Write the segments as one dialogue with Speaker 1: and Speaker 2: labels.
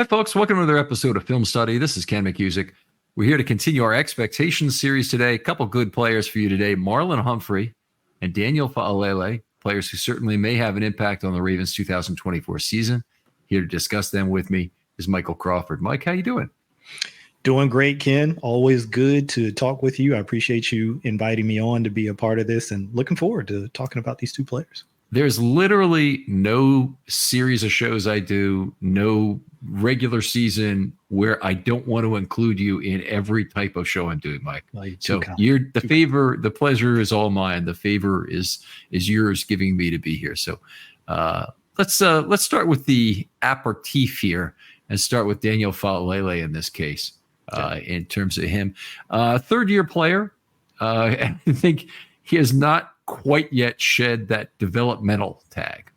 Speaker 1: Hi, folks. Welcome to another episode of Film Study. This is Ken McCusick. We're here to continue our expectations series today. A couple good players for you today, Marlon Humphrey and Daniel Faalele, players who certainly may have an impact on the Ravens 2024 season. Here to discuss them with me is Michael Crawford. Mike, how you doing?
Speaker 2: Doing great, Ken. Always good to talk with you. I appreciate you inviting me on to be a part of this and looking forward to talking about these two players.
Speaker 1: There's literally no series of shows I do, no regular season where I don't want to include you in every type of show I'm doing, Mike.
Speaker 2: Well,
Speaker 1: the pleasure is all mine. The favor is yours, giving me to be here. So let's start with the aperitif here and start with Daniel Faalele in this case. In terms of him, third-year player, I think he has not quite yet shed that developmental tag.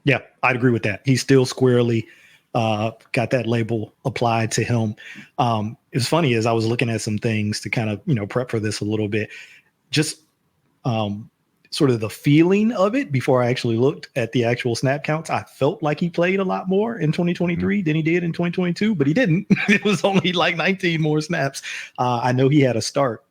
Speaker 2: Yeah, I'd agree with that. He's still squarely got that label applied to him. It's funny as I was looking at some things to kind of, prep for this a little bit, just sort of the feeling of it before I actually looked at the actual snap counts. I felt like he played a lot more in 2023 than he did in 2022, but he didn't. It was only like 19 more snaps. I know he had a start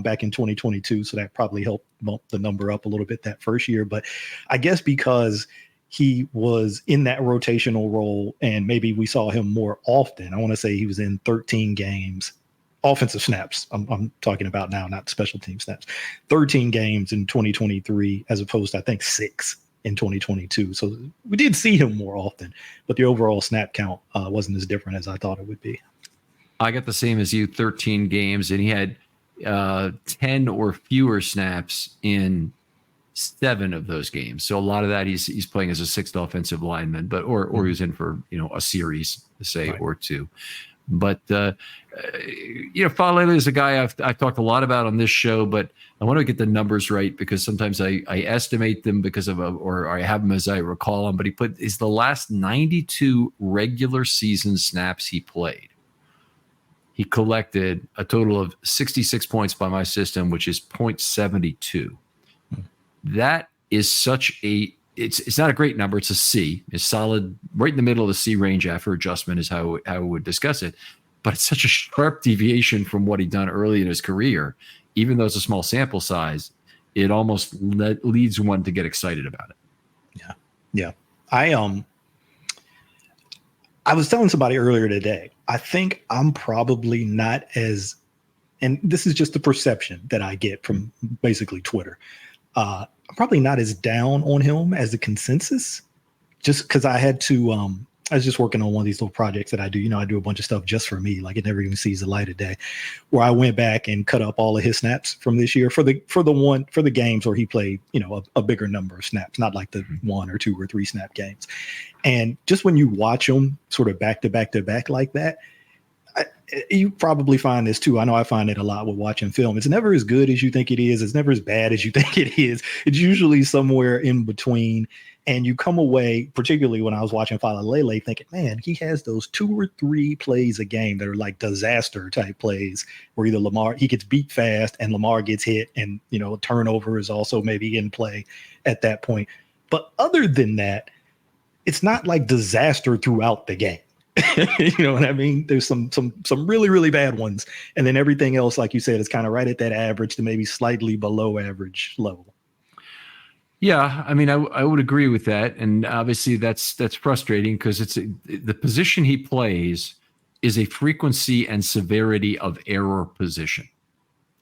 Speaker 2: back in 2022, so that probably helped bump the number up a little bit that first year. But I guess because he was in that rotational role and maybe we saw him more often, I want to say he was in 13 games, offensive snaps. I'm talking about now, not special team snaps, 13 games in 2023, as opposed to, I think, 6 in 2022. So we did see him more often, but the overall snap count wasn't as different as I thought it would be.
Speaker 1: I got the same as you, 13 games, and he had 10 or fewer snaps in 7 of those games. So a lot of that he's playing as a sixth offensive lineman, but or he's in for a series, say, right, or two. But Faalele is a guy I've talked a lot about on this show, but I want to get the numbers right because sometimes I estimate them because of or I have them as I recall them. But is the last 92 regular season snaps he played, he collected a total of 66 points by my system, which is 0.72. That is such it's not a great number. It's a C. It's solid, right in the middle of the C range after adjustment is how I would discuss it. But it's such a sharp deviation from what he'd done early in his career. Even though it's a small sample size, it almost leads one to get excited about it.
Speaker 2: Yeah. I was telling somebody earlier today, I think I'm probably not as, and this is just the perception that I get from basically Twitter. I'm probably not as down on him as the consensus, just because I had to, I was just working on one of these little projects that I do. I do a bunch of stuff just for me, like it never even sees the light of day, where I went back and cut up all of his snaps from this year for the games where he played, a bigger number of snaps, not like the 1 or 2 or 3 snap games. And just when you watch them sort of back to back to back like that, you probably find this too. I know I find it a lot with watching film. It's never as good as you think it is. It's never as bad as you think it is. It's usually somewhere in between. And you come away, particularly when I was watching Faalele, thinking, man, he has those 2 or 3 plays a game that are like disaster type plays where either he gets beat fast and Lamar gets hit and, a turnover is also maybe in play at that point. But other than that, it's not like disaster throughout the game. You know what I mean? There's some really, really bad ones. And then everything else, like you said, is kind of right at that average to maybe slightly below average level.
Speaker 1: Yeah, I mean, I would agree with that. And obviously that's frustrating because the position he plays is a frequency and severity of error position.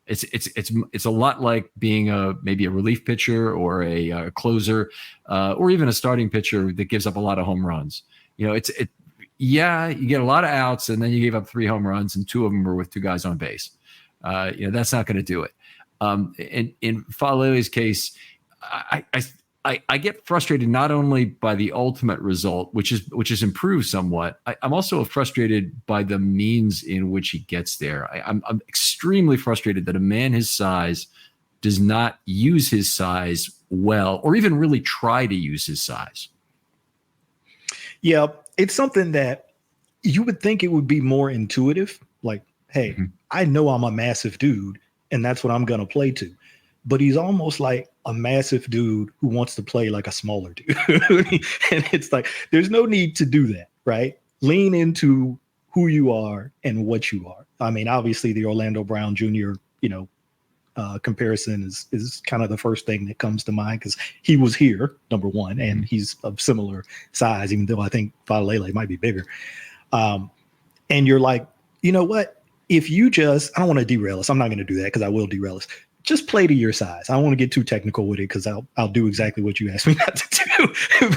Speaker 1: It's a lot like being maybe a relief pitcher or a closer or even a starting pitcher that gives up a lot of home runs. Yeah, you get a lot of outs, and then you gave up 3 home runs, and 2 of them were with 2 guys on base. That's not going to do it. In Faalele's case, I get frustrated not only by the ultimate result, which is improved somewhat. I'm also frustrated by the means in which he gets there. I'm extremely frustrated that a man his size does not use his size well, or even really try to use his size.
Speaker 2: Yeah, it's something that you would think it would be more intuitive. Like, hey, I know I'm a massive dude, and that's what I'm going to play to. But he's almost like a massive dude who wants to play like a smaller dude. And it's like, there's no need to do that. right? Lean into who you are and what you are. I mean, obviously the Orlando Brown Jr., comparison is kind of the first thing that comes to mind because he was here, number one, and he's of similar size, even though I think Faalele might be bigger. And you're like, you know what? If you just, I don't want to derail us. I'm not going to do that because I will derail us. Just play to your size. I don't want to get too technical with it because I'll do exactly what you asked me not to do.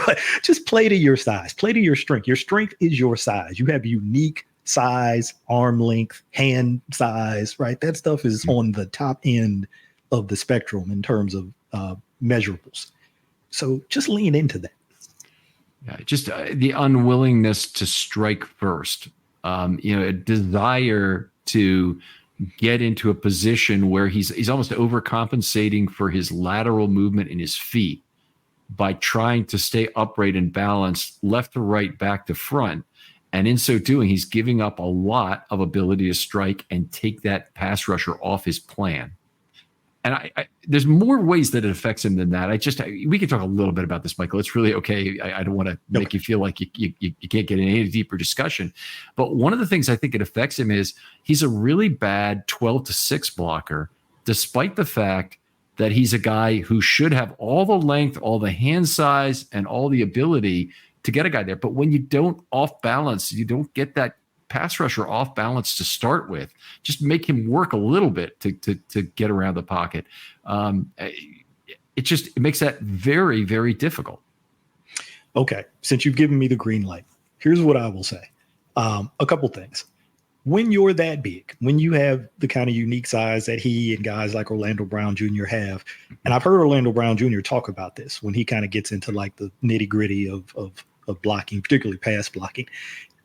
Speaker 2: But just play to your size. Play to your strength. Your strength is your size. You have unique size, arm length, hand size, right? That stuff is on the top end of the spectrum in terms of measurables. So just lean into that.
Speaker 1: Yeah, just the unwillingness to strike first, a desire to get into a position where he's almost overcompensating for his lateral movement in his feet by trying to stay upright and balanced left to right, back to front. And in so doing, he's giving up a lot of ability to strike and take that pass rusher off his plan. And I there's more ways that it affects him than that. We can talk a little bit about this, Michael. It's really okay. I don't want to make you feel like you can't get in any deeper discussion. But one of the things I think it affects him is he's a really bad 12-6 blocker, despite the fact that he's a guy who should have all the length, all the hand size, and all the ability to get a guy there. But when you don't off balance, you don't get that pass rusher off balance to start with. Just make him work a little bit to get around the pocket. It makes that very, very difficult.
Speaker 2: Okay. Since you've given me the green light, here's what I will say. A couple things. When you're that big, when you have the kind of unique size that he and guys like Orlando Brown Jr. have, and I've heard Orlando Brown Jr. talk about this when he kind of gets into like the nitty gritty of blocking, particularly pass blocking.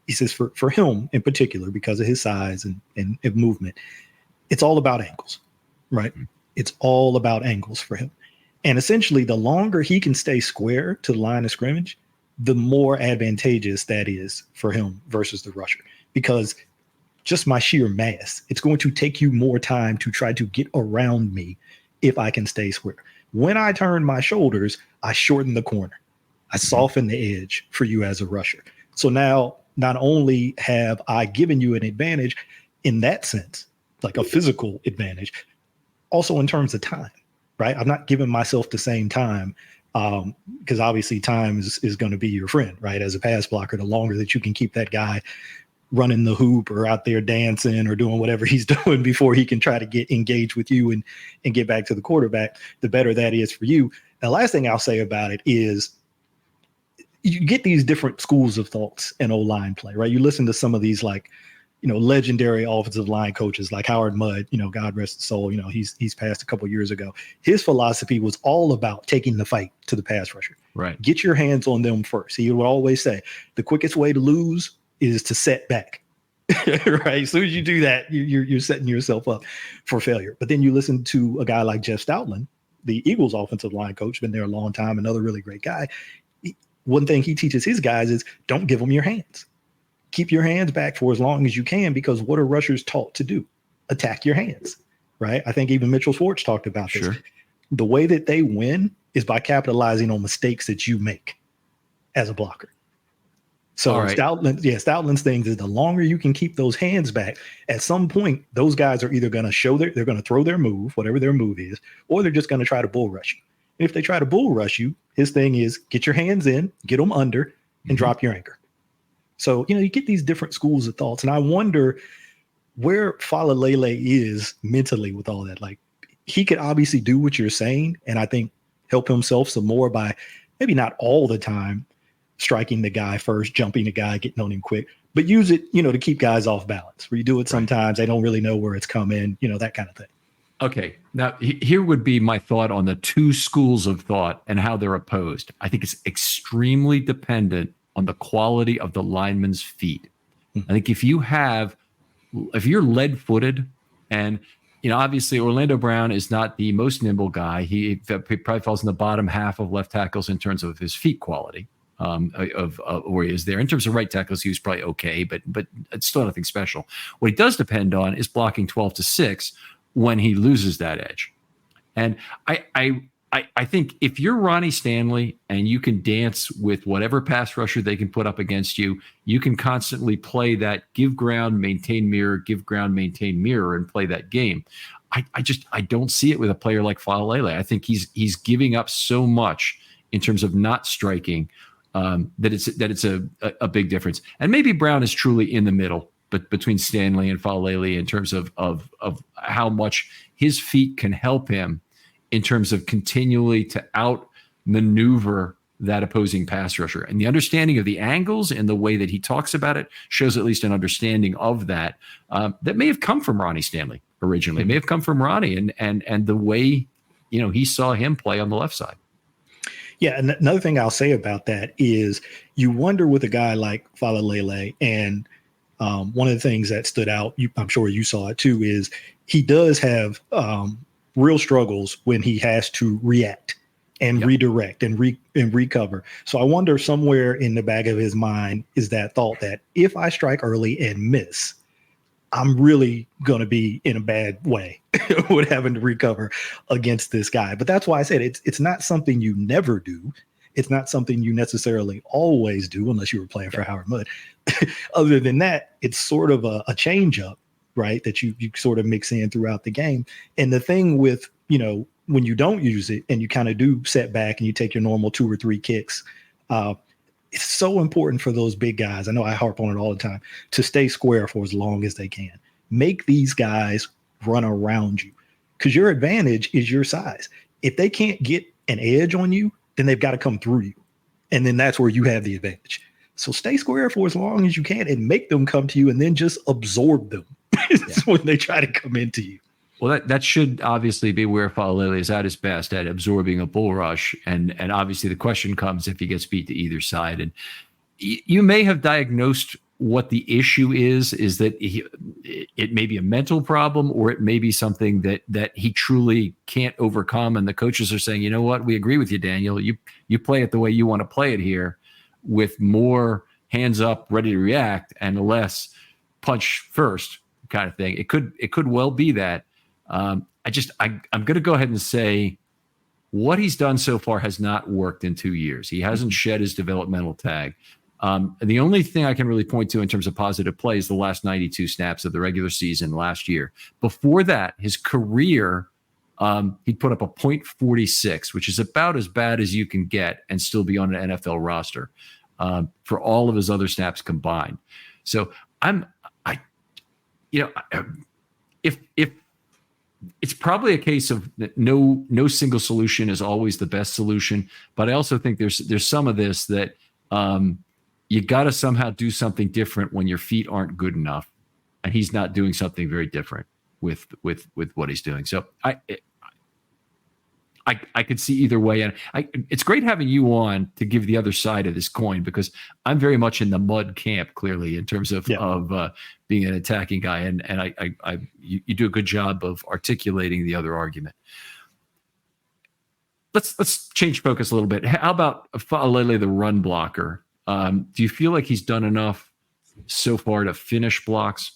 Speaker 2: He says for him in particular, because of his size and movement, it's all about angles, right? It's all about angles for him. And essentially, the longer he can stay square to the line of scrimmage, the more advantageous that is for him versus the rusher. Because just my sheer mass, it's going to take you more time to try to get around me if I can stay square. When I turn my shoulders, I shorten the corner. I soften the edge for you as a rusher. So now, not only have I given you an advantage in that sense, like a physical advantage, also in terms of time, right? I'm not giving myself the same time because obviously time is going to be your friend, right? As a pass blocker, the longer that you can keep that guy running the hoop or out there dancing or doing whatever he's doing before he can try to get engaged with you and get back to the quarterback, the better that is for you. The last thing I'll say about it is you get these different schools of thoughts in O-line play, right? You listen to some of these legendary offensive line coaches like Howard Mudd, God rest his soul, he's passed a couple of years ago. His philosophy was all about taking the fight to the pass rusher.
Speaker 1: Right.
Speaker 2: Get your hands on them first. He would always say the quickest way to lose is to set back. Right. As soon as you do that, you're setting yourself up for failure. But then you listen to a guy like Jeff Stoutland, the Eagles offensive line coach, been there a long time, another really great guy. One thing he teaches his guys is don't give them your hands. Keep your hands back for as long as you can, because what are rushers taught to do? Attack your hands, right? I think even Mitchell Schwartz talked about this. Sure. The way that they win is by capitalizing on mistakes that you make as a blocker. So right. Stoutland's thing is the longer you can keep those hands back, at some point, those guys are either going to they're going to throw their move, whatever their move is, or they're just going to try to bull rush you. And if they try to bull rush you, his thing is get your hands in, get them under, and drop your anchor. So, you get these different schools of thoughts. And I wonder where Faalele is mentally with all that. Like, he could obviously do what you're saying, and I think help himself some more by maybe not all the time striking the guy first, jumping the guy, getting on him quick, but use it, to keep guys off balance. Where you do it sometimes, they don't really know where it's coming, that kind of thing.
Speaker 1: Okay. Now, here would be my thought on the two schools of thought and how they're opposed. I think it's extremely dependent on the quality of the lineman's feet. I think if you're lead-footed, and obviously Orlando Brown is not the most nimble guy. He probably falls in the bottom half of left tackles in terms of his feet quality. Of where he is there. In terms of right tackles, he was probably okay, but it's still nothing special. What he does depend on is blocking 12-6 when he loses that edge. And I I think if you're Ronnie Stanley and you can dance with whatever pass rusher they can put up against you, you can constantly play that give ground, maintain mirror, give ground, maintain mirror, and play that game. I don't see it with a player like Faalele. I think he's giving up so much in terms of not striking that it's a big difference. And maybe Brown is truly in the middle, but between Stanley and Faalele in terms of how much his feet can help him in terms of continually to outmaneuver that opposing pass rusher. And the understanding of the angles and the way that he talks about it shows at least an understanding of that that may have come from Ronnie Stanley originally. It may have come from Ronnie and the way, he saw him play on the left side.
Speaker 2: Yeah, and another thing I'll say about that is you wonder with a guy like Faalele, and one of the things that stood out, I'm sure you saw it too, is he does have real struggles when he has to react and redirect and recover. So I wonder somewhere in the back of his mind is that thought that if I strike early and miss, I'm really going to be in a bad way with having to recover against this guy. But that's why I said it's not something you never do. It's not something you necessarily always do unless you were playing for Howard Mudd. Other than that, it's sort of a change up, right, that you sort of mix in throughout the game. And the thing with, when you don't use it and you kind of do set back and you take your normal 2 or 3 kicks, it's so important for those big guys. I know I harp on it all the time to stay square for as long as they can. Make these guys run around you because your advantage is your size. If they can't get an edge on you, then they've got to come through you. And then that's where you have the advantage. So stay square for as long as you can and make them come to you and then just absorb them when they try to come into you.
Speaker 1: Well, that should obviously be where Faalele is at his best, at absorbing a bull rush. And obviously the question comes if he gets beat to either side. And you may have diagnosed what the issue is that it may be a mental problem or it may be something that he truly can't overcome. And the coaches are saying, you know what, we agree with you, Daniel. You play it the way you want to play it here with more hands up, ready to react and less punch first kind of thing. It could well be that. I'm going to go ahead and say what he's done so far has not worked in 2 years. He hasn't shed his developmental tag. And the only thing I can really point to in terms of positive play is the last 92 snaps of the regular season last year. Before that, his career, he'd put up a .46, which is about as bad as you can get and still be on an NFL roster for all of his other snaps combined. So if it's probably a case of no single solution is always the best solution, but I also think there's some of this that you got to somehow do something different when your feet aren't good enough, and he's not doing something very different with what he's doing. So I could see either way, and it's great having you on to give the other side of this coin because I'm very much in the Mudd camp, clearly, in terms of being an attacking guy, and you do a good job of articulating the other argument. Let's change focus a little bit. How about Faalele, the run blocker? Do you feel like he's done enough so far to finish blocks?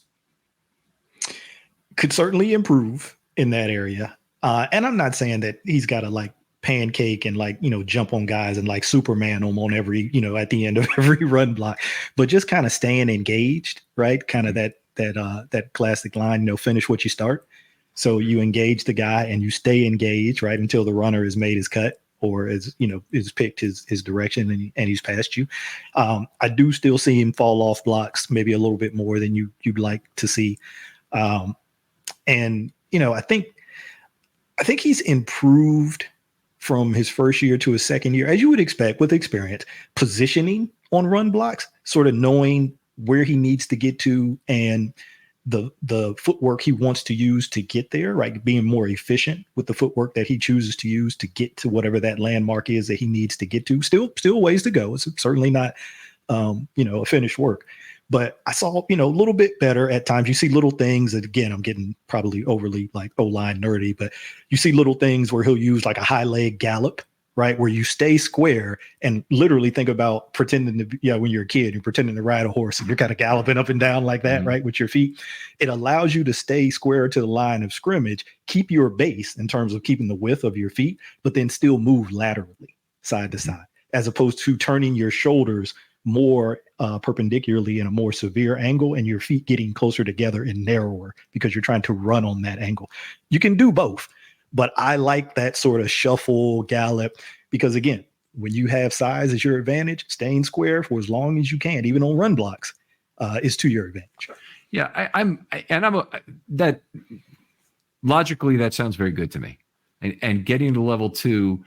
Speaker 2: Could certainly improve in that area. And I'm not saying that he's got to pancake and jump on guys and Superman them on every, at the end of every run block, but just kind of staying engaged, right? Kind of that classic line, finish what you start. So you engage the guy and you stay engaged, right? Until the runner has made his cut or is picked his direction and he's passed you. I do still see him fall off blocks, maybe a little bit more than you'd like to see. I think he's improved from his first year to his second year, as you would expect with experience, positioning on run blocks, sort of knowing where he needs to get to and the footwork he wants to use to get there, right? Being more efficient with the footwork that he chooses to use to get to whatever that landmark is that he needs to get to. Still ways to go. It's certainly not, a finished work. But I saw, a little bit better at times. You see little things that, again, I'm getting probably overly O-line nerdy, but you see little things where he'll use a high leg gallop, right? Where you stay square and literally think about pretending to, when you're a kid, you're pretending to ride a horse and you're kind of galloping up and down like that, right? With your feet. It allows you to stay square to the line of scrimmage, keep your base in terms of keeping the width of your feet, but then still move laterally side to side, as opposed to turning your shoulders more perpendicularly in a more severe angle and your feet getting closer together and narrower because you're trying to run on that angle. You can do both. But I like that sort of shuffle gallop because, again, when you have size as your advantage, staying square for as long as you can, even on run blocks, is to your advantage.
Speaker 1: Yeah, that logically, that sounds very good to me. And getting to level 2,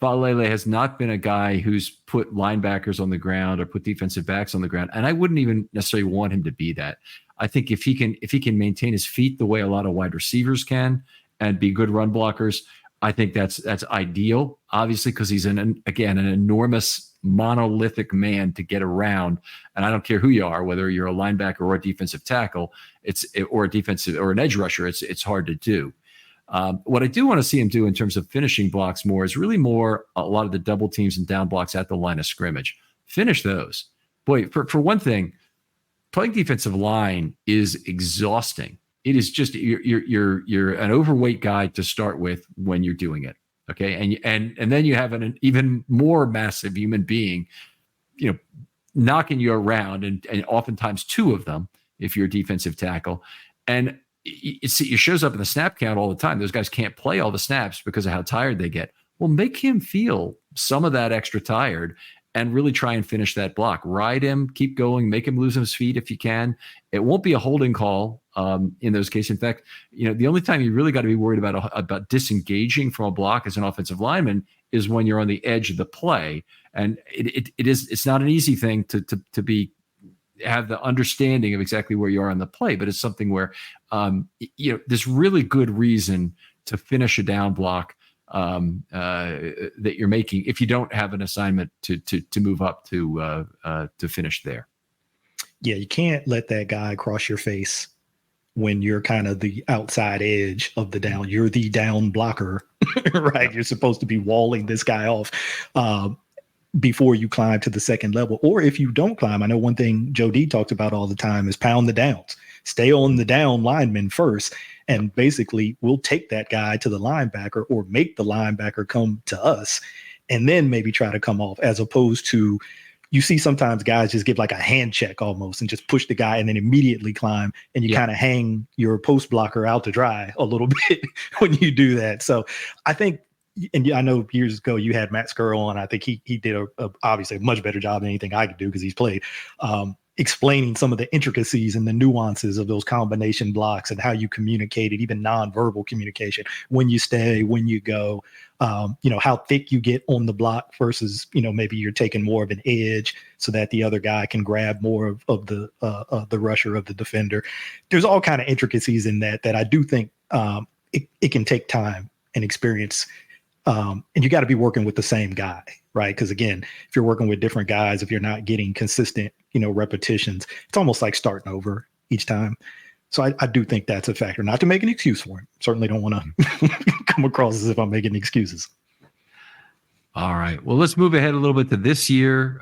Speaker 1: Faalele has not been a guy who's put linebackers on the ground or put defensive backs on the ground. And I wouldn't even necessarily want him to be that. I think if he can maintain his feet the way a lot of wide receivers can, and be good run blockers, I think that's ideal, obviously, because he's an enormous monolithic man to get around. And I don't care who you are, whether you're a linebacker or a defensive tackle, or a defensive or an edge rusher, it's hard to do. What I do want to see him do in terms of finishing blocks more is really more a lot of the double teams and down blocks at the line of scrimmage. Finish those. Boy, for one thing, playing defensive line is exhausting. It is just you're an overweight guy to start with when you're doing it, okay? And then you have an even more massive human being, knocking you around, and oftentimes two of them if you're a defensive tackle, and it shows up in the snap count all the time. Those guys can't play all the snaps because of how tired they get. Well, make him feel some of that extra tired and really try and finish that block. Ride him, keep going, make him lose his feet if you can. It won't be a holding call in those cases. In fact, the only time you really got to be worried about disengaging from a block as an offensive lineman is when you're on the edge of the play. And it's not an easy thing to have the understanding of exactly where you are on the play, but it's something where there's really good reason to finish a down block that you're making if you don't have an assignment to move up to finish there.
Speaker 2: Yeah, you can't let that guy cross your face when you're kind of the outside edge of the down. You're the down blocker, right? You're supposed to be walling this guy off before you climb to the second level. Or if you don't climb, I know one thing Joe D talks about all the time is pound the downs. Stay on the down lineman first. And basically, we'll take that guy to the linebacker or make the linebacker come to us and then maybe try to come off, as opposed to, you see sometimes guys just give like a hand check almost and just push the guy and then immediately climb, and you kind of hang your post blocker out to dry a little bit when you do that. So I think, and I know years ago you had Matt Skrull on. I think he did obviously a much better job than anything I could do because he's played. Explaining some of the intricacies and the nuances of those combination blocks and how you communicate it, even nonverbal communication, when you stay, when you go, how thick you get on the block versus, maybe you're taking more of an edge so that the other guy can grab more of the rusher of the defender. There's all kind of intricacies in that I do think it can take time and experience. And you got to be working with the same guy, right? Because again, if you're working with different guys, if you're not getting consistent, repetitions, it's almost like starting over each time. So I do think that's a factor, not to make an excuse for him. Certainly don't want to come across as if I'm making excuses.
Speaker 1: All right. Well, let's move ahead a little bit to this year.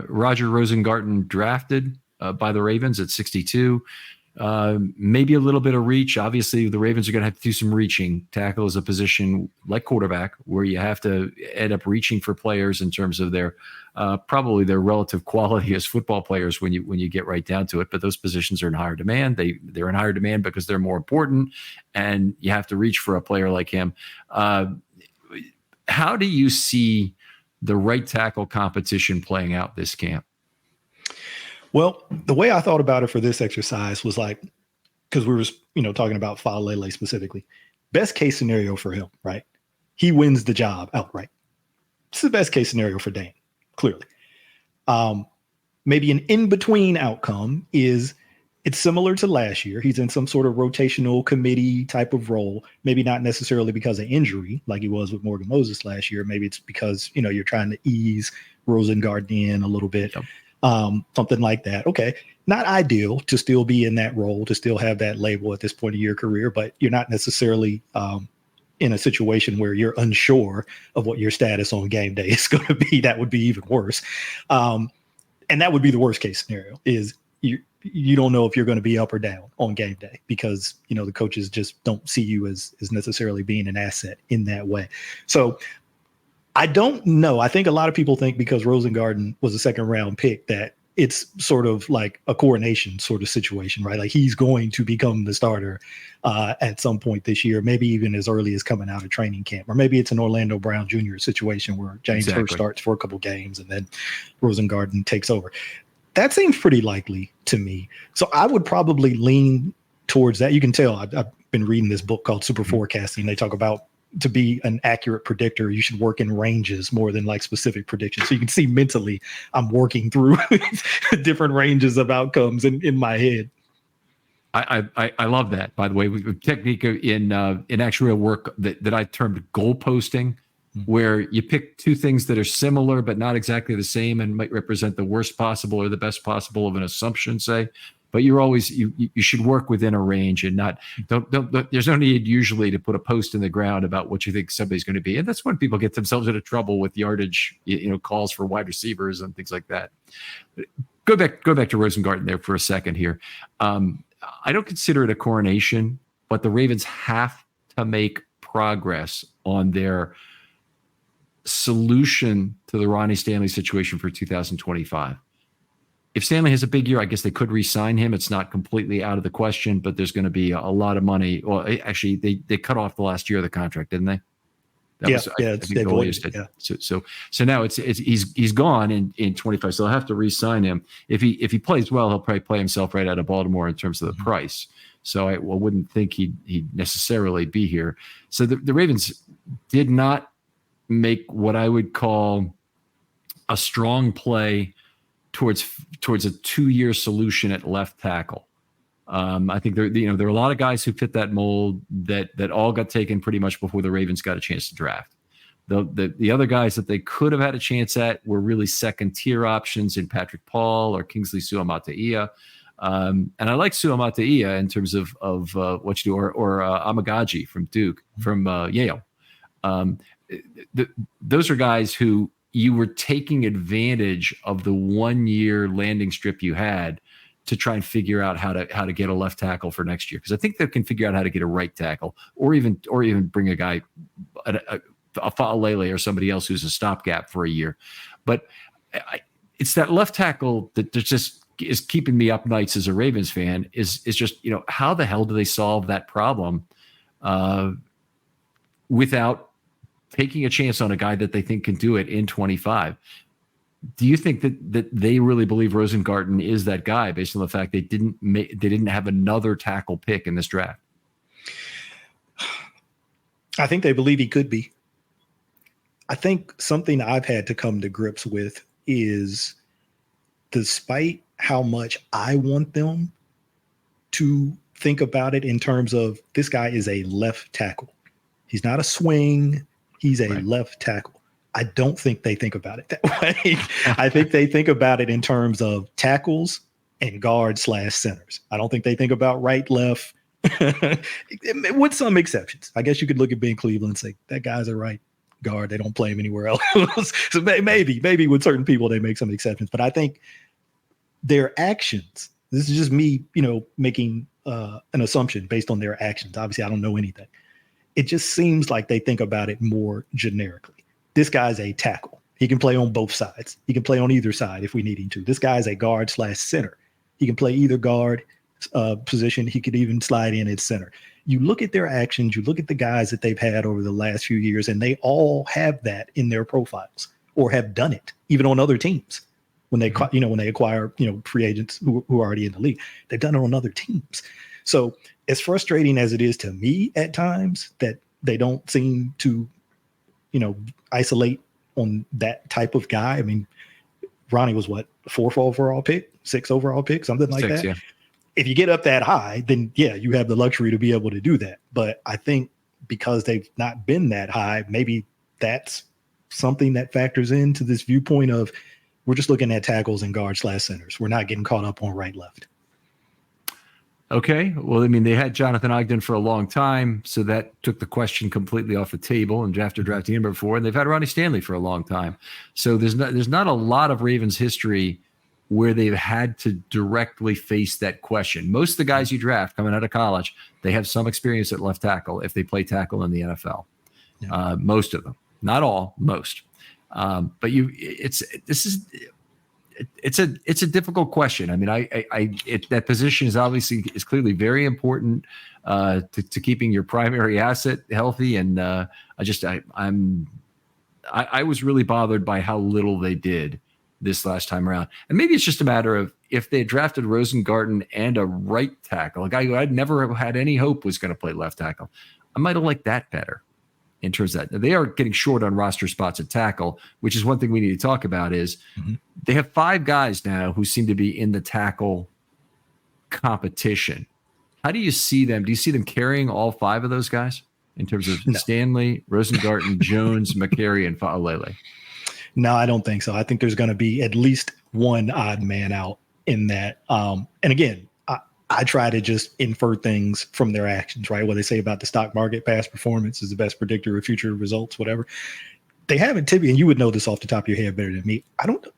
Speaker 1: Roger Rosengarten drafted by the Ravens at 62. Maybe a little bit of reach. Obviously, the Ravens are going to have to do some reaching. Tackle is a position like quarterback where you have to end up reaching for players in terms of their probably their relative quality as football players when you get right down to it. But those positions are in higher demand. They're in higher demand because they're more important, and you have to reach for a player like him. How do you see the right tackle competition playing out this camp?
Speaker 2: Well, the way I thought about it for this exercise was like, because we were, talking about Faalele specifically, best case scenario for him, right? He wins the job outright. It's the best case scenario for Dan, clearly. Maybe an in-between outcome is it's similar to last year. He's in some sort of rotational committee type of role, maybe not necessarily because of injury like he was with Morgan Moses last year. Maybe it's because, you're trying to ease Rosengarten in a little bit. Yep. Something like that. Okay. Not ideal to still be in that role, to still have that label at this point of your career, but you're not necessarily in a situation where you're unsure of what your status on game day is going to be, that would be even worse. And that would be the worst case scenario, is you don't know if you're going to be up or down on game day because, the coaches just don't see you as necessarily being an asset in that way. So I don't know. I think a lot of people think because Rosengarten was a second round pick that it's sort of like a coronation sort of situation, right? Like he's going to become the starter at some point this year, maybe even as early as coming out of training camp, or maybe it's an Orlando Brown Jr. situation where James Hurst starts for a couple games and then Rosengarten takes over. That seems pretty likely to me. So I would probably lean towards that. You can tell I've been reading this book called Super Forecasting. They talk about, to be an accurate predictor, you should work in ranges more than like specific predictions. So you can see mentally I'm working through different ranges of outcomes in my head.
Speaker 1: I love that, by the way. We technique in actuarial work that I termed goal posting, where you pick two things that are similar but not exactly the same and might represent the worst possible or the best possible of an assumption, say. But you're always you should work within a range and not don't there's no need usually to put a post in the ground about what you think somebody's going to be. And that's when people get themselves into trouble with yardage, calls for wide receivers and things like that. Go back to Rosengarten there for a second here. I don't consider it a coronation, but the Ravens have to make progress on their solution to the Ronnie Stanley situation for 2025. If Stanley has a big year, I guess they could re-sign him. It's not completely out of the question, but there's going to be a lot of money. Well, actually, they cut off the last year of the contract, didn't they? I think the Warriors did. Yeah. So now he's gone in 25. So they'll have to re-sign him. If he plays well, he'll probably play himself right out of Baltimore in terms of the price. So I wouldn't think he'd necessarily be here. So the Ravens did not make what I would call a strong play towards a 2-year solution at left tackle. I think there are a lot of guys who fit that mold that all got taken pretty much before the Ravens got a chance to draft. The other guys that they could have had a chance at were really second tier options in Patrick Paul or Kingsley Suamataia. And I like Suamataia in terms of what you do, or Amagaji from Duke, from Yale. Those are guys who you were taking advantage of the 1-year landing strip you had to try and figure out how to get a left tackle for next year. Because I think they can figure out how to get a right tackle, or even bring a guy, a Faalele or somebody else who's a stopgap for a year. But it's that left tackle that just is keeping me up nights as a Ravens fan. Is just how the hell do they solve that problem without taking a chance on a guy that they think can do it in 25. Do you think that they really believe Rosengarten is that guy based on the fact they didn't have another tackle pick in this draft?
Speaker 2: I think they believe he could be. I think something I've had to come to grips with is, despite how much I want them to think about it in terms of this guy is a left tackle. He's not a swing. He's a left tackle. I don't think they think about it that way. I think they think about it in terms of tackles and guard/centers. I don't think they think about right, left, with some exceptions. I guess you could look at Ben Cleveland and say, that guy's a right guard. They don't play him anywhere else. So maybe with certain people, they make some exceptions. But I think their actions, this is just me, making an assumption based on their actions. Obviously, I don't know anything. It just seems like they think about it more generically. This guy's a tackle. He can play on both sides. He can play on either side if we need him to. This guy's a guard/center. He can play either guard position. He could even slide in at center. You look at their actions, you look at the guys that they've had over the last few years, and they all have that in their profiles or have done it, even on other teams. When they, when they acquire, free agents who are already in the league, they've done it on other teams. So as frustrating as it is to me at times that they don't seem to, isolate on that type of guy. I mean, Ronnie was what, 4th overall pick, 6th overall pick, something like that. Yeah. If you get up that high, then yeah, you have the luxury to be able to do that. But I think because they've not been that high, maybe that's something that factors into this viewpoint of we're just looking at tackles and guard/centers. We're not getting caught up on right, left.
Speaker 1: Okay. Well, I mean, they had Jonathan Ogden for a long time, so that took the question completely off the table. And after drafting him before, and they've had Ronnie Stanley for a long time, so there's not a lot of Ravens history where they've had to directly face that question. Most of the guys you draft coming out of college, they have some experience at left tackle if they play tackle in the NFL. Yeah. Most of them, not all, most. But it's a difficult question. I mean, that position is clearly very important to keeping your primary asset healthy. And I was really bothered by how little they did this last time around. And maybe it's just a matter of if they had drafted Rosengarten and a right tackle, a guy who I'd never had any hope was going to play left tackle, I might have liked that better. In terms of that, they are getting short on roster spots at tackle, which is one thing we need to talk about. Is they have 5 guys now who seem to be in the tackle competition. How do you see them? Do you see them carrying all 5 of those guys in terms of Stanley, Rosengarten, Jones, McCary, and Faalele?
Speaker 2: No, I don't think so. I think there's going to be at least one odd man out in that. And again, I try to just infer things from their actions, right? What they say about the stock market, past performance is the best predictor of future results, whatever. They haven't, Tibby, and you would know this off the top of your head better than me.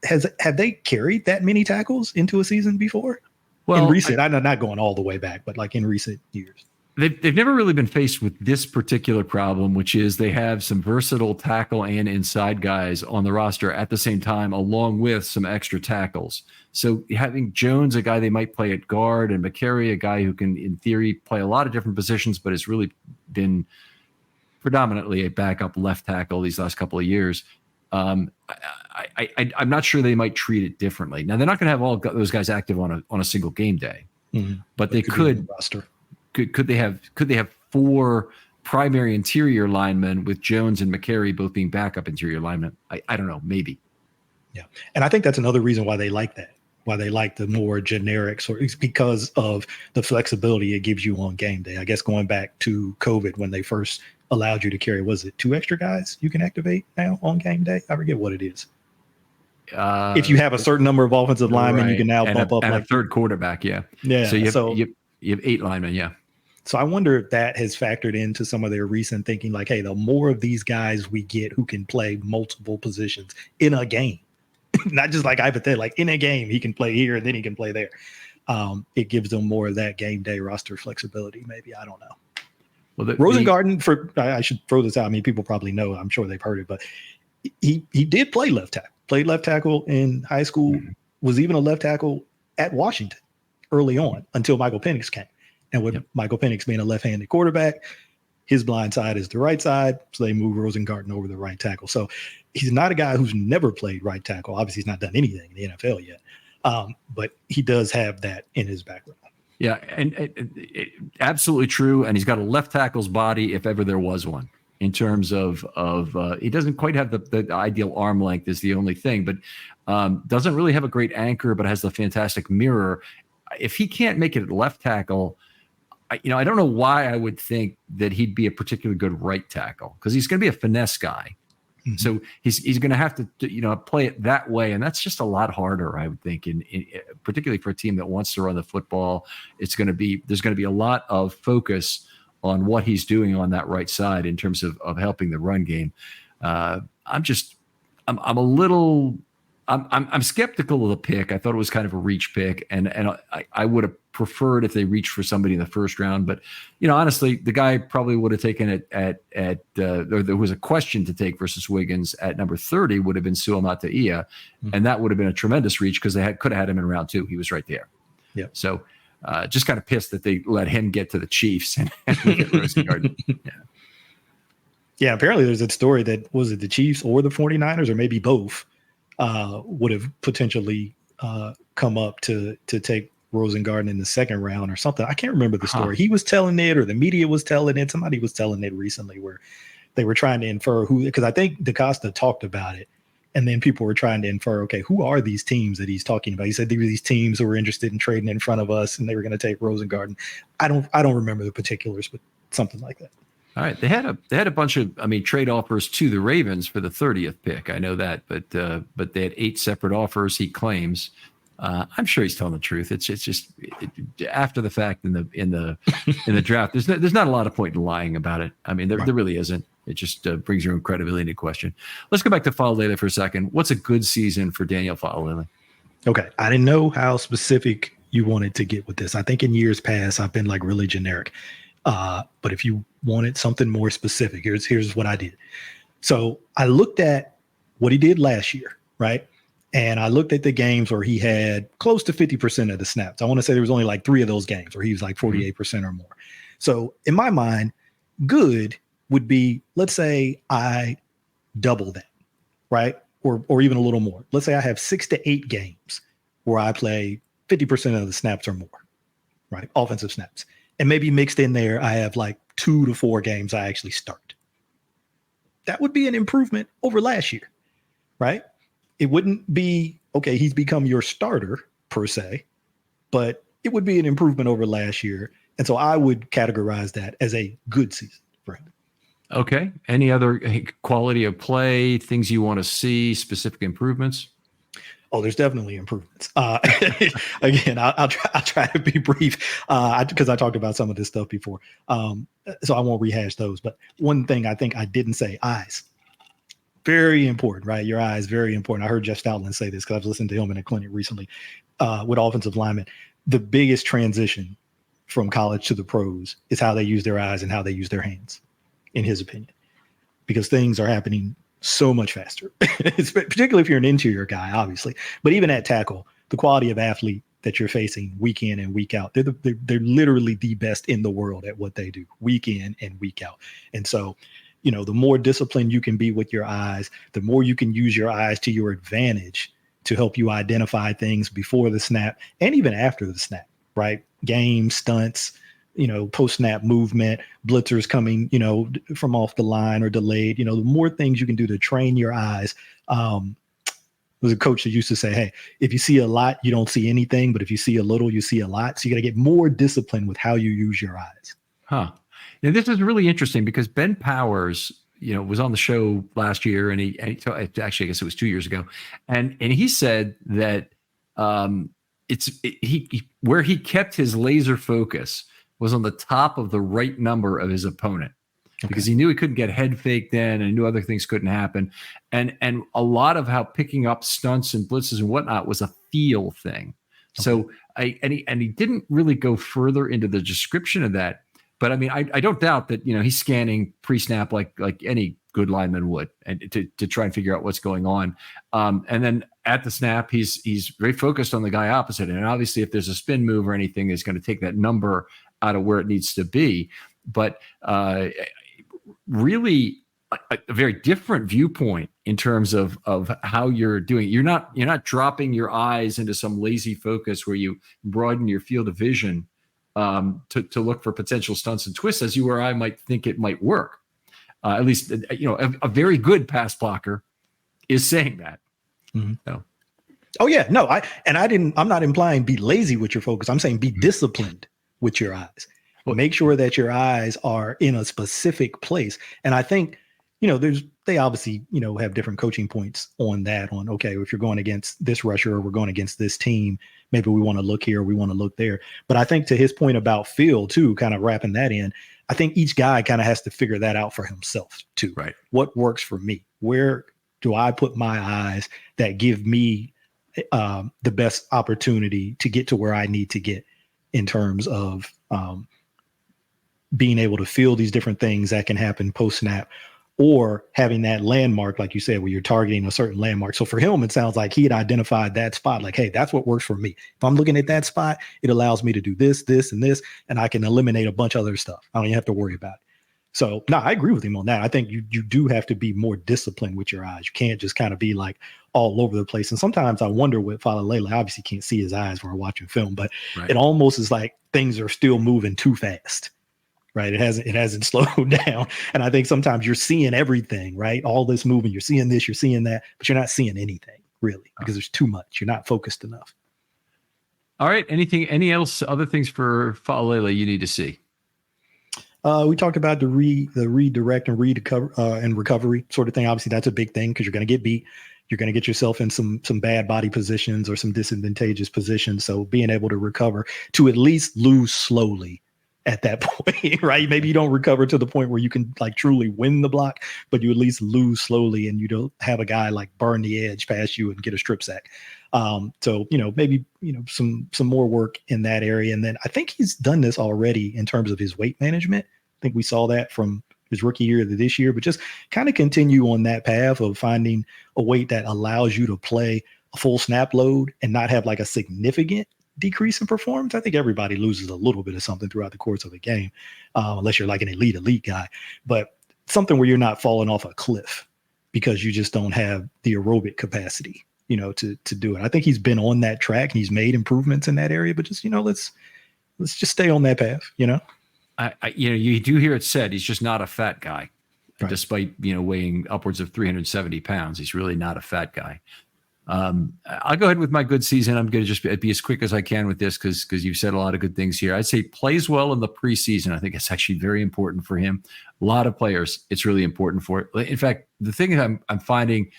Speaker 2: Have they carried that many tackles into a season before? Well, in recent, I'm not going all the way back, but like in recent years.
Speaker 1: They've never really been faced with this particular problem, which is they have some versatile tackle and inside guys on the roster at the same time, along with some extra tackles. So having Jones, a guy they might play at guard, and McCary, a guy who can, in theory, play a lot of different positions, but has really been predominantly a backup left tackle these last couple of years. I'm not sure they might treat it differently. Now, they're not going to have all those guys active on a single game day, but they could. Could they have 4 primary interior linemen with Jones and McCary both being backup interior linemen? I don't know, maybe.
Speaker 2: Yeah, and I think that's another reason why they like that. Why they like the more generic sort, it's because of the flexibility it gives you on game day. I guess going back to COVID when they first allowed you to carry, was it 2 extra guys you can activate now on game day? I forget what it is. If you have a certain number of offensive linemen, you can now bump up
Speaker 1: and a third quarterback. Yeah. So you have 8 linemen. Yeah.
Speaker 2: So I wonder if that has factored into some of their recent thinking, like, hey, the more of these guys we get who can play multiple positions in a game, not just like hypothetical, like in a game, he can play here and then he can play there. It gives them more of that game day roster flexibility. Maybe, I don't know. Well, Rosengarten, I should throw this out. I mean, people probably know, I'm sure they've heard it, but he did play left tackle, played left tackle in high school, was even a left tackle at Washington early on until Michael Penix came. And with Michael Penix being a left-handed quarterback, his blind side is the right side. So they move Rosengarten over the right tackle. So he's not a guy who's never played right tackle. Obviously, he's not done anything in the NFL yet. But he does have that in his background.
Speaker 1: Yeah, and absolutely true. And he's got a left tackle's body, if ever there was one, in terms of he doesn't quite have the ideal arm length is the only thing, but doesn't really have a great anchor, but has the fantastic mirror. If he can't make it at left tackle, I don't know why I would think that he'd be a particularly good right tackle, because he's going to be a finesse guy. Mm-hmm. So he's going to have to play it that way, and that's just a lot harder, I would think, in particularly for a team that wants to run the football. There's going to be a lot of focus on what he's doing on that right side in terms of helping the run game. I'm skeptical of the pick. I thought it was kind of a reach pick, and I would have preferred if they reached for somebody in the first round. But honestly, the guy probably would have taken it or there was a question to take versus Wiggins at number 30 would have been Suamataia, and that would have been a tremendous reach because they could have had him in round 2. He was right there. Yeah. So just kind of pissed that they let him get to the Chiefs and get Rosengarten. Yeah.
Speaker 2: Yeah. Apparently, there's a story that was it the Chiefs or the 49ers or maybe both. Would have potentially come up to take Rosengarten in the second round or something. I can't remember the story. He was telling it, or the media was telling it. Somebody was telling it recently, where they were trying to infer who, because I think DaCosta talked about it, and then people were trying to infer, okay, who are these teams that he's talking about? He said there were these teams who were interested in trading in front of us, and they were going to take Rosengarten. I don't remember the particulars, but something like that.
Speaker 1: All right, they had a bunch of trade offers to the Ravens for the 30th pick. I know that, but they had 8 separate offers. He claims I'm sure he's telling the truth. It's just after the fact in the draft. There's not a lot of point in lying about it. I mean, there really isn't. It just brings your own credibility into question. Let's go back to Faalele for a second. What's a good season for Daniel Faalele?
Speaker 2: Okay, I didn't know how specific you wanted to get with this. I think in years past I've been like really generic. But if you wanted something more specific, here's what I did. So I looked at what he did last year, right? And I looked at the games where he had close to 50% of the snaps. I want to say there was only like 3 of those games where he was like 48% or more. So in my mind, good would be, let's say I double that, right? Or even a little more. Let's say I have 6 to 8 games where I play 50% of the snaps or more, right? Offensive snaps. And maybe mixed in there, I have like 2 to 4 games I actually start. That would be an improvement over last year, right? It wouldn't be, okay, he's become your starter per se, but it would be an improvement over last year. And so I would categorize that as a good season for him.
Speaker 1: Okay. Any other quality of play, things you want to see, specific improvements?
Speaker 2: Oh, there's definitely improvements. Again, I'll try to be brief because I talked about some of this stuff before. So I won't rehash those. But one thing I think I didn't say, eyes. Very important, right? Your eyes, very important. I heard Jeff Stoutland say this because I've listened to him in a clinic recently with offensive linemen. The biggest transition from college to the pros is how they use their eyes and how they use their hands, in his opinion, because things are happening so much faster, particularly if you're an interior guy, obviously. But even at tackle, the quality of athlete that you're facing week in and week out, they're literally the best in the world at what they do week in and week out. And so, the more disciplined you can be with your eyes, the more you can use your eyes to your advantage to help you identify things before the snap and even after the snap, right? Game stunts, post-snap movement, blitzers coming, from off the line or delayed, the more things you can do to train your eyes. There was a coach that used to say, hey, if you see a lot, you don't see anything, but if you see a little, you see a lot. So you got to get more disciplined with how you use your eyes.
Speaker 1: Huh. Now, this is really interesting because Ben Powers, was on the show last year, and he actually, I guess it was 2 years ago, and he said that where he kept his laser focus was on the top of the right number of his opponent, because he knew he couldn't get head faked in and knew other things couldn't happen. And a lot of how picking up stunts and blitzes and whatnot was a feel thing. Okay. So he didn't really go further into the description of that. But I mean, I don't doubt that, he's scanning pre-snap like any good lineman would, and to try and figure out what's going on. And then at the snap, he's very focused on the guy opposite. And obviously if there's a spin move or anything, it's going to take that number out of where it needs to be. But really a very different viewpoint in terms of how you're doing it. You're not dropping your eyes into some lazy focus where you broaden your field of vision to look for potential stunts and twists as you or I might think it might work. At least, a very good pass blocker is saying that. Mm-hmm. So.
Speaker 2: Oh yeah, no, I'm not implying be lazy with your focus. I'm saying be disciplined with your eyes. Make sure that your eyes are in a specific place. And I think, they obviously, have different coaching points on that, okay, if you're going against this rusher or we're going against this team, maybe we want to look here, we want to look there. But I think to his point about feel too, kind of wrapping that in, I think each guy kind of has to figure that out for himself too.
Speaker 1: Right.
Speaker 2: What works for me? Where do I put my eyes that give me the best opportunity to get to where I need to get in terms of being able to feel these different things that can happen post-snap, or having that landmark, like you said, where you're targeting a certain landmark. So for him, it sounds like he had identified that spot, like, hey, that's what works for me. If I'm looking at that spot, it allows me to do this, this, and this, and I can eliminate a bunch of other stuff. I don't even have to worry about it. So no, I agree with him on that. I think you do have to be more disciplined with your eyes. You can't just kind of be like all over the place. And sometimes I wonder with Faalele, I obviously can't see his eyes when we're watching film, but It almost is like things are still moving too fast. Right. It hasn't slowed down. And I think sometimes you're seeing everything, right? All this movement, you're seeing this, you're seeing that, but you're not seeing anything really because there's too much. You're not focused enough.
Speaker 1: All right. Other things for Faalele you need to see?
Speaker 2: We talked about the redirect and recovery sort of thing. Obviously, that's a big thing because you're going to get beat. You're going to get yourself in some bad body positions or some disadvantageous positions. So being able to recover to at least lose slowly at that point, right? Maybe you don't recover to the point where you can like truly win the block, but you at least lose slowly and you don't have a guy like burn the edge past you and get a strip sack. So, maybe, some more work in that area. And then I think he's done this already in terms of his weight management. I think we saw that from his rookie year to this year, but just kind of continue on that path of finding a weight that allows you to play a full snap load and not have like a significant decrease in performance. I think everybody loses a little bit of something throughout the course of a game, unless you're like an elite guy, but something where you're not falling off a cliff because you just don't have the aerobic capacity, to do it. I think he's been on that track and he's made improvements in that area, but just, let's just stay on that path,
Speaker 1: you do hear it said he's just not a fat guy,
Speaker 2: right.
Speaker 1: Despite, weighing upwards of 370 pounds. He's really not a fat guy. I'll go ahead with my good season. I'm going to just be as quick as I can with this because you've said a lot of good things here. I'd say plays well in the preseason. I think it's actually very important for him. A lot of players, it's really important for it. In fact, the thing I'm finding,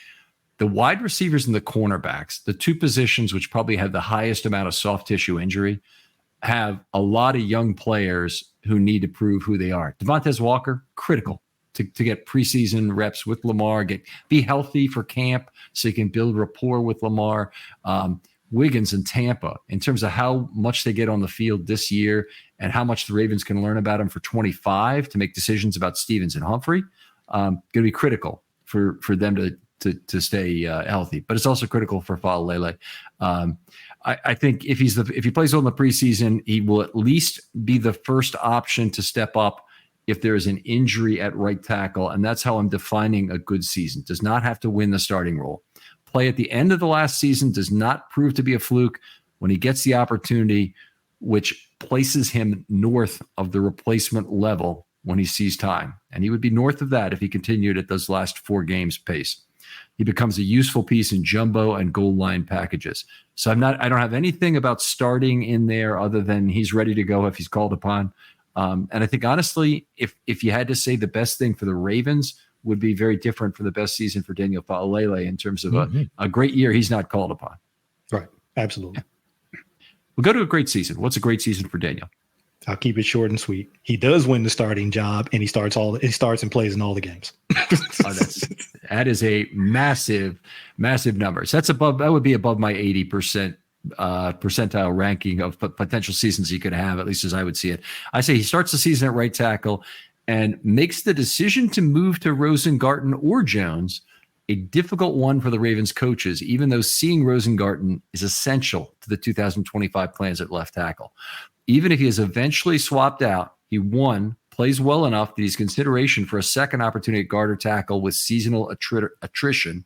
Speaker 1: the wide receivers and the cornerbacks, the two positions which probably have the highest amount of soft tissue injury, have a lot of young players who need to prove who they are. Devontae Walker, critical to get preseason reps with Lamar, be healthy for camp so you can build rapport with Lamar. Wiggins in Tampa, in terms of how much they get on the field this year and how much the Ravens can learn about him for 25 to make decisions about Stevens and Humphrey, going to be critical for them to stay healthy. But it's also critical for Faalele. I think if he plays well in the preseason, he will at least be the first option to step up if there is an injury at right tackle, and that's how I'm defining a good season. Does not have to win the starting role. Play at the end of the last season does not prove to be a fluke. When he gets the opportunity, which places him north of the replacement level when he sees time, and he would be north of that if he continued at those last 4 games pace. He becomes a useful piece in jumbo and goal line packages. So I don't have anything about starting in there other than he's ready to go if he's called upon. And I think, honestly, if you had to say the best thing for the Ravens would be very different from the best season for Daniel Faalele in terms of a great year he's not called upon.
Speaker 2: Right. Absolutely.
Speaker 1: Yeah. We'll go to a great season. What's a great season for Daniel?
Speaker 2: I'll keep it short and sweet. He does win the starting job, and he starts and plays in all the games.
Speaker 1: That is a massive number. So that would be above my 80% percentile ranking of potential seasons he could have, at least as I would see it. I say he starts the season at right tackle and makes the decision to move to Rosengarten or Jones a difficult one for the Ravens coaches, even though seeing Rosengarten is essential to the 2025 plans at left tackle. Even if he is eventually swapped out, he, 1, plays well enough that he's consideration for a second opportunity at guard or tackle with seasonal attrition,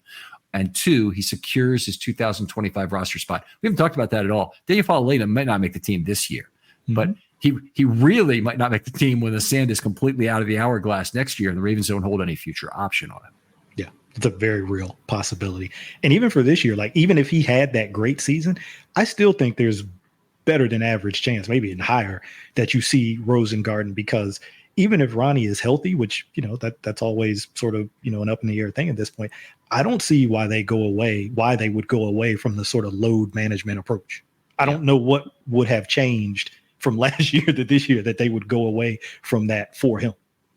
Speaker 1: and 2, he secures his 2025 roster spot. We haven't talked about that at all. Daniel Faalele might not make the team this year, but he really might not make the team when the sand is completely out of the hourglass next year and the Ravens don't hold any future option on it.
Speaker 2: Yeah, it's a very real possibility. And even for this year, like even if he had that great season, I still think there's better than average chance, maybe even higher, that you see Rosengarten, because even if Ronnie is healthy, which, that's always sort of, an up in the air thing at this point, I don't see why they would go away from the sort of load management approach. I don't know what would have changed from last year to this year that they would go away from that for him.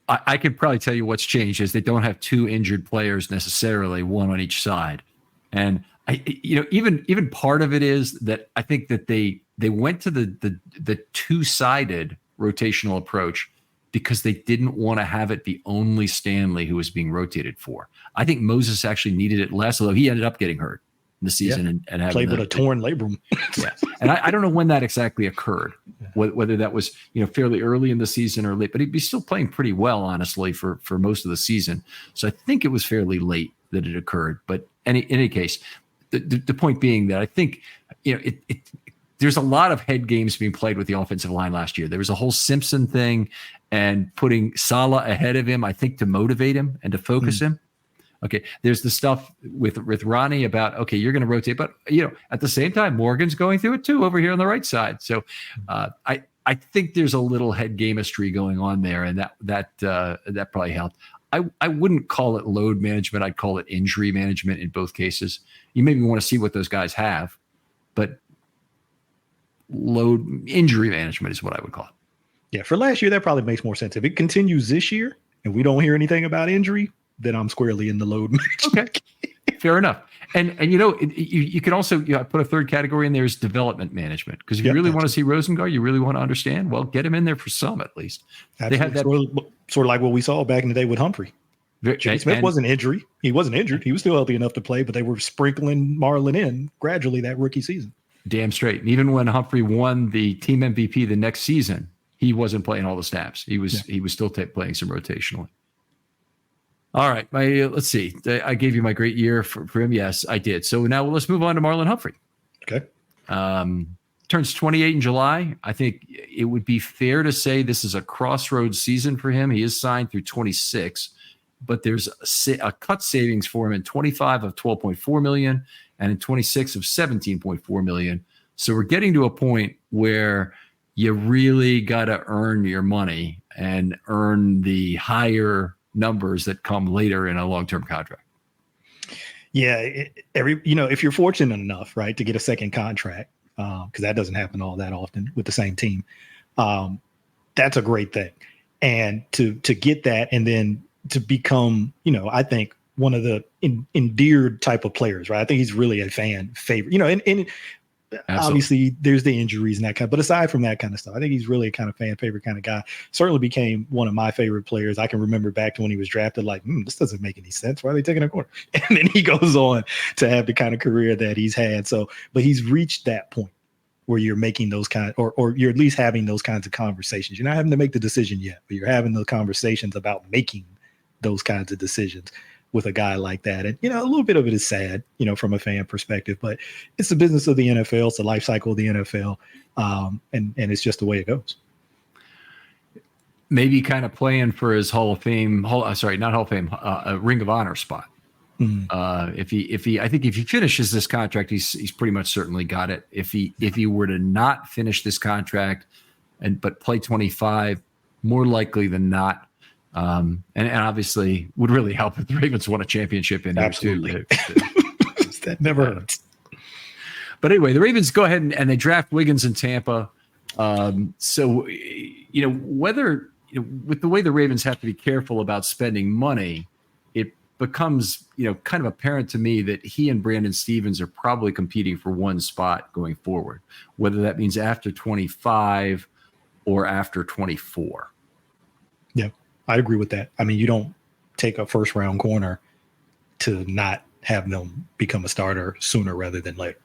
Speaker 1: I could probably tell you what's changed is they don't have 2 injured players necessarily, one on each side. And even part of it is that I think that they went to the 2-sided rotational approach because they didn't want to have it be only Stanley who was being rotated for. I think Moses actually needed it less, although he ended up getting hurt in the season and having
Speaker 2: played with a torn labrum.
Speaker 1: Yeah, and I don't know when that exactly occurred, whether that was fairly early in the season or late, but he'd be still playing pretty well, honestly, for most of the season. So I think it was fairly late that it occurred. But in any case, the point being that I think there's a lot of head games being played with the offensive line last year. There was a whole Simpson thing and putting Salah ahead of him, I think, to motivate him and to focus him. Okay, there's the stuff with Ronnie about, okay, you're going to rotate, but at the same time, Morgan's going through it too over here on the right side. So I think there's a little head gamistry going on there, and that probably helped. I wouldn't call it load management. I'd call it injury management in both cases. You maybe want to see what those guys have, but load injury management is what I would call it.
Speaker 2: Yeah, for last year, that probably makes more sense. If it continues this year and we don't hear anything about injury, then I'm squarely in the load management.
Speaker 1: Okay, fair enough. And you can also put a third category in there is development management, because if you really want to see Rosengard, you really want to understand, well, get him in there for some at least.
Speaker 2: Absolutely. They had that sort of like what we saw back in the day with Humphrey. Jimmy Smith wasn't injured. He wasn't injured. He was still healthy enough to play, but they were sprinkling Marlon in gradually that rookie season.
Speaker 1: Damn straight. And even when Humphrey won the team MVP the next season, he wasn't playing all the snaps. He was still playing some rotationally. All right, let's see. I gave you my great year for him. Yes, I did. So now let's move on to Marlon Humphrey.
Speaker 2: Okay.
Speaker 1: Turns 28 in July. I think it would be fair to say this is a crossroads season for him. He is signed through 26, but there's a cut savings for him in 25 of 12.4 million and in 26 of 17.4 million. So we're getting to a point where you really got to earn your money and earn the higher numbers that come later in a long-term contract.
Speaker 2: Yeah, if you're fortunate enough, right, to get a second contract, because that doesn't happen all that often with the same team, that's a great thing. And to get that, and then to become, I think one of the endeared type of players, right? I think he's really a fan favorite, and obviously there's the injuries and that kind of, but aside from that kind of stuff, I think he's really a kind of fan favorite kind of guy. Certainly became one of my favorite players. I can remember back to when he was drafted, like, this doesn't make any sense. Why are they taking a corner? And then he goes on to have the kind of career that he's had. So, but he's reached that point where you're making those or you're at least having those kinds of conversations. You're not having to make the decision yet, but you're having those conversations about making those kinds of decisions with a guy like that. And, a little bit of it is sad, from a fan perspective, but it's the business of the NFL. It's the life cycle of the NFL. And it's just the way it goes.
Speaker 1: Maybe kind of playing for his Ring of Honor spot. Mm-hmm. I think if he finishes this contract, he's pretty much certainly got it. If he were to not finish this contract but play 25, more likely than not, and obviously would really help if the Ravens won a championship in
Speaker 2: Absolutely.
Speaker 1: Here too.
Speaker 2: That never hurts.
Speaker 1: But anyway, the Ravens go ahead and they draft Wiggins in Tampa. So whether with the way the Ravens have to be careful about spending money, it becomes kind of apparent to me that he and Brandon Stevens are probably competing for one spot going forward, whether that means after 25 or after 24.
Speaker 2: Yeah. I agree with that. I mean, you don't take a first round corner to not have them become a starter sooner rather than later.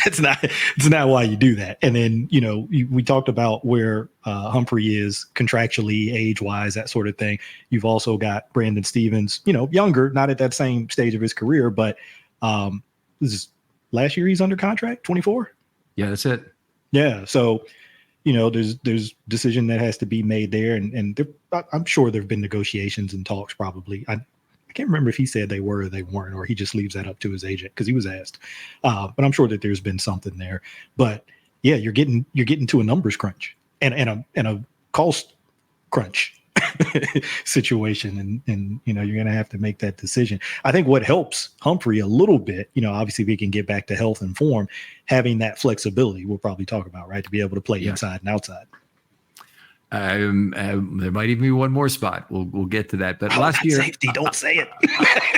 Speaker 2: It's not why you do that. And then, we talked about where Humphrey is contractually, age wise, that sort of thing. You've also got Brandon Stevens, younger, not at that same stage of his career, but this is last year he's under contract, 24.
Speaker 1: Yeah, that's it.
Speaker 2: Yeah. So, there's decision that has to be made there, and I'm sure there've been negotiations and talks. Probably, I can't remember if he said they were or they weren't, or he just leaves that up to his agent because he was asked. But I'm sure that there's been something there. But yeah, you're getting to a numbers crunch and a cost crunch situation, and you're going to have to make that decision. I think what helps Humphrey a little bit, obviously if he can get back to health and form, having that flexibility we'll probably talk about, right, to be able to play inside and outside.
Speaker 1: There might even be one more spot. We'll get to that. But last year,
Speaker 2: safety, don't say it.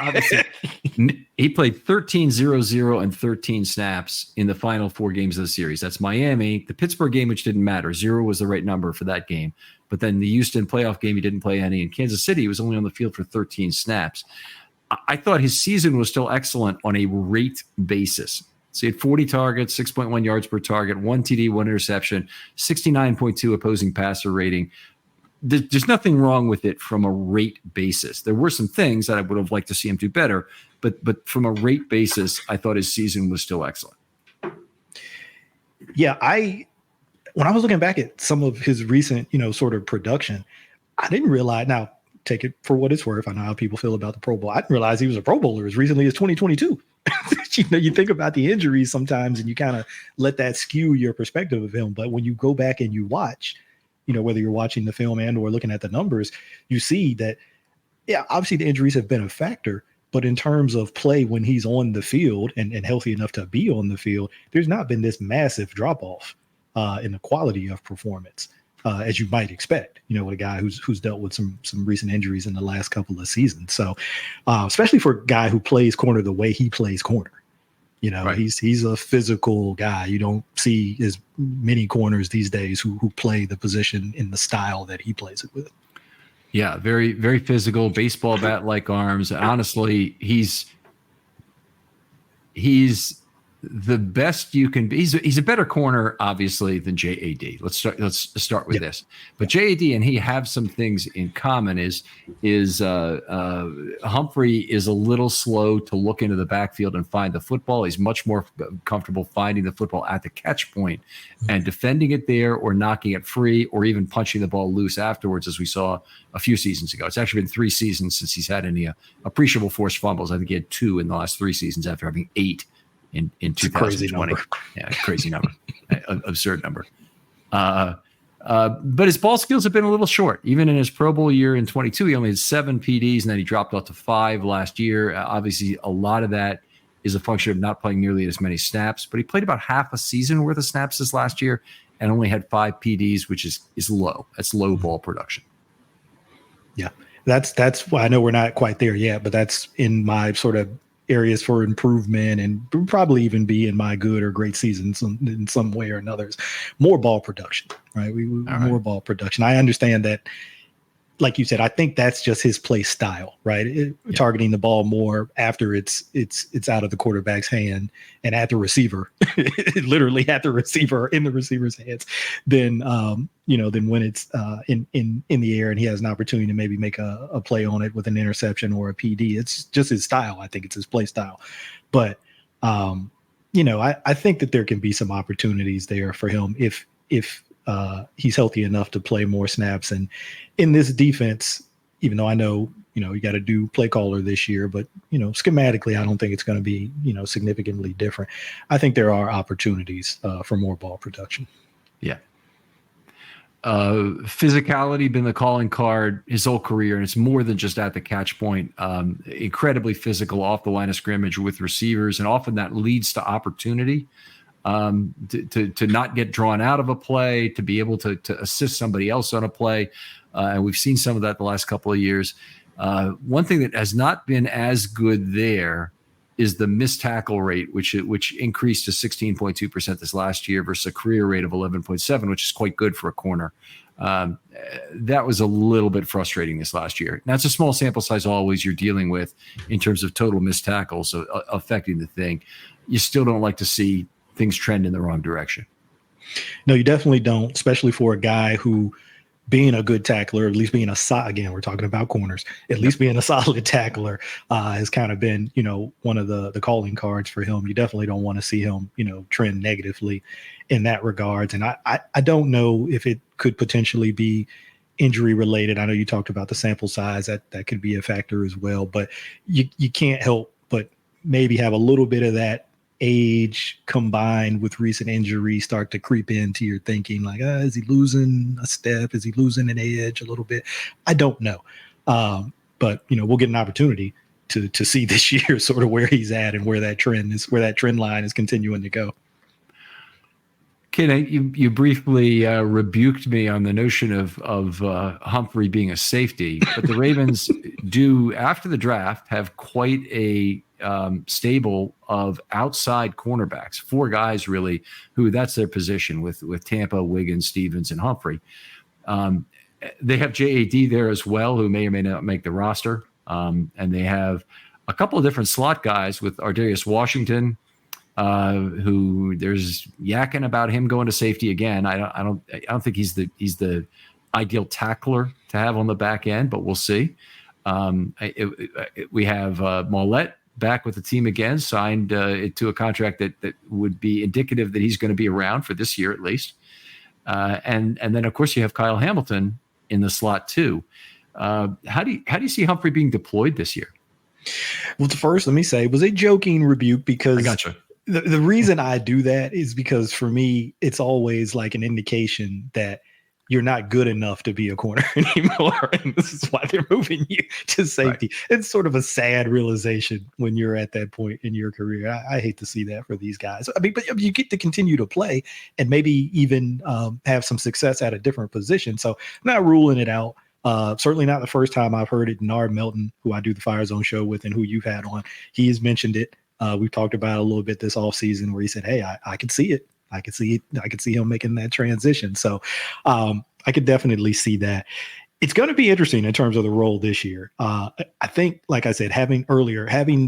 Speaker 1: Obviously, he played 13, 0, and 13 snaps in the final 4 games of the series. That's Miami, the Pittsburgh game, which didn't matter. 0 was the right number for that game. But then the Houston playoff game, he didn't play any. In Kansas City, he was only on the field for 13 snaps. I thought his season was still excellent on a rate basis. So he had 40 targets, 6.1 yards per target, 1 TD, 1 interception, 69.2 opposing passer rating. There's nothing wrong with it from a rate basis. There were some things that I would have liked to see him do better, but from a rate basis, I thought his season was still excellent.
Speaker 2: Yeah, when I was looking back at some of his recent, sort of production, I didn't realize. Now, take it for what it's worth. I know how people feel about the Pro Bowl. I didn't realize he was a Pro Bowler as recently as 2022. You think about the injuries sometimes, and you kind of let that skew your perspective of him. But when you go back and you watch, whether you're watching the film and or looking at the numbers, you see that, yeah, obviously the injuries have been a factor, but in terms of play when he's on the field and healthy enough to be on the field, there's not been this massive drop off in the quality of performance as you might expect. With a guy who's dealt with some recent injuries in the last couple of seasons. So, especially for a guy who plays corner the way he plays corner.
Speaker 1: Right.
Speaker 2: He's a physical guy. You don't see as many corners these days who play the position in the style that he plays it with.
Speaker 1: Yeah, very, very physical, baseball bat like arms. Honestly, he's the best you can be. He's a better corner, obviously, than JAD. Let's start with this. But JAD and he have some things in common. Is Humphrey is a little slow to look into the backfield and find the football. He's much more comfortable finding the football at the catch point and defending it there, or knocking it free, or even punching the ball loose afterwards, as we saw a few seasons ago. It's actually been 3 seasons since he's had any appreciable forced fumbles. I think he had 2 in the last 3 seasons after having 8 in 2020. Yeah, crazy number. Absurd number. But his ball skills have been a little short. Even in his Pro Bowl year in 22, he only had 7 PDs, and then he dropped off to 5 last year. Obviously, a lot of that is a function of not playing nearly as many snaps, but he played about half a season worth of snaps this last year and only had 5 PDs, which is low. That's low ball production.
Speaker 2: Yeah, that's why I know we're not quite there yet, but that's in my sort of areas for improvement, and probably even be in my good or great seasons in some way or another. More ball production, right? More ball production. I understand that, like you said, I think that's just his play style, right? Targeting the ball more after it's out of the quarterback's hand and at the receiver, literally at the receiver, in the receiver's hands, than when it's in the air and he has an opportunity to maybe make a play on it with an interception or a PD. It's just his style. I think it's his play style. But I think that there can be some opportunities there for him if he's healthy enough to play more snaps. And in this defense, even though I know, you got to do play caller this year, but, schematically, I don't think it's going to be, significantly different. I think there are opportunities for more ball production.
Speaker 1: Yeah. Physicality been the calling card his whole career, and it's more than just at the catch point. Incredibly physical off the line of scrimmage with receivers, and often that leads to opportunity. To not get drawn out of a play, to be able to assist somebody else on a play. And we've seen some of that the last couple of years. One thing that has not been as good there is the missed tackle rate, which increased to 16.2% this last year versus a career rate of 11.7, which is quite good for a corner. That was a little bit frustrating this last year. Now, it's a small sample size always you're dealing with in terms of total missed tackles affecting the thing. You still don't like to see things trend in the wrong direction.
Speaker 2: No, you definitely don't, especially for a guy who, being a good tackler, at least being again, we're talking about corners, at least being a solid tackler has kind of been, one of the calling cards for him. You definitely don't want to see him, trend negatively in that regards. And I don't know if it could potentially be injury related. I know you talked about the sample size, that could be a factor as well, but you can't help but maybe have a little bit of that age combined with recent injury start to creep into your thinking, like, is he losing a step? Is he losing an edge a little bit? I don't know. But we'll get an opportunity to see this year sort of where he's at and where that trend line is continuing to go.
Speaker 1: Ken, you briefly rebuked me on the notion of Humphrey being a safety, but the Ravens do, after the draft, have quite a stable of outside cornerbacks, 4 guys really who that's their position with Tampa, Wiggins, Stevens, and Humphrey. They have JAD there as well, who may or may not make the roster. And they have a couple of different slot guys with Ardarius Washington, who there's yakking about him going to safety again. I don't think he's the ideal tackler to have on the back end, but we'll see. We have Marlon back with the team again, signed to a contract that would be indicative that he's going to be around for this year at least. And then of course you have Kyle Hamilton in the slot too. How do you see Humphrey being deployed this year?
Speaker 2: Well, first, let me say it was a joking rebuke, because
Speaker 1: I gotcha.
Speaker 2: The reason I do that is because for me, it's always like an indication that you're not good enough to be a corner anymore. And this is why they're moving you to safety. Right. It's sort of a sad realization when you're at that point in your career. I hate to see that for these guys. I mean, but you get to continue to play and maybe even have some success at a different position. So I'm not ruling it out. Certainly not the first time I've heard it. Nard Melton, who I do the Fire Zone show with and who you've had on, he has mentioned it. We've talked about it a little bit this offseason where he said, hey, I can see it. I could see it. I could see him making that transition. So I could definitely see that. It's going to be interesting in terms of the role this year. I think, like I said, having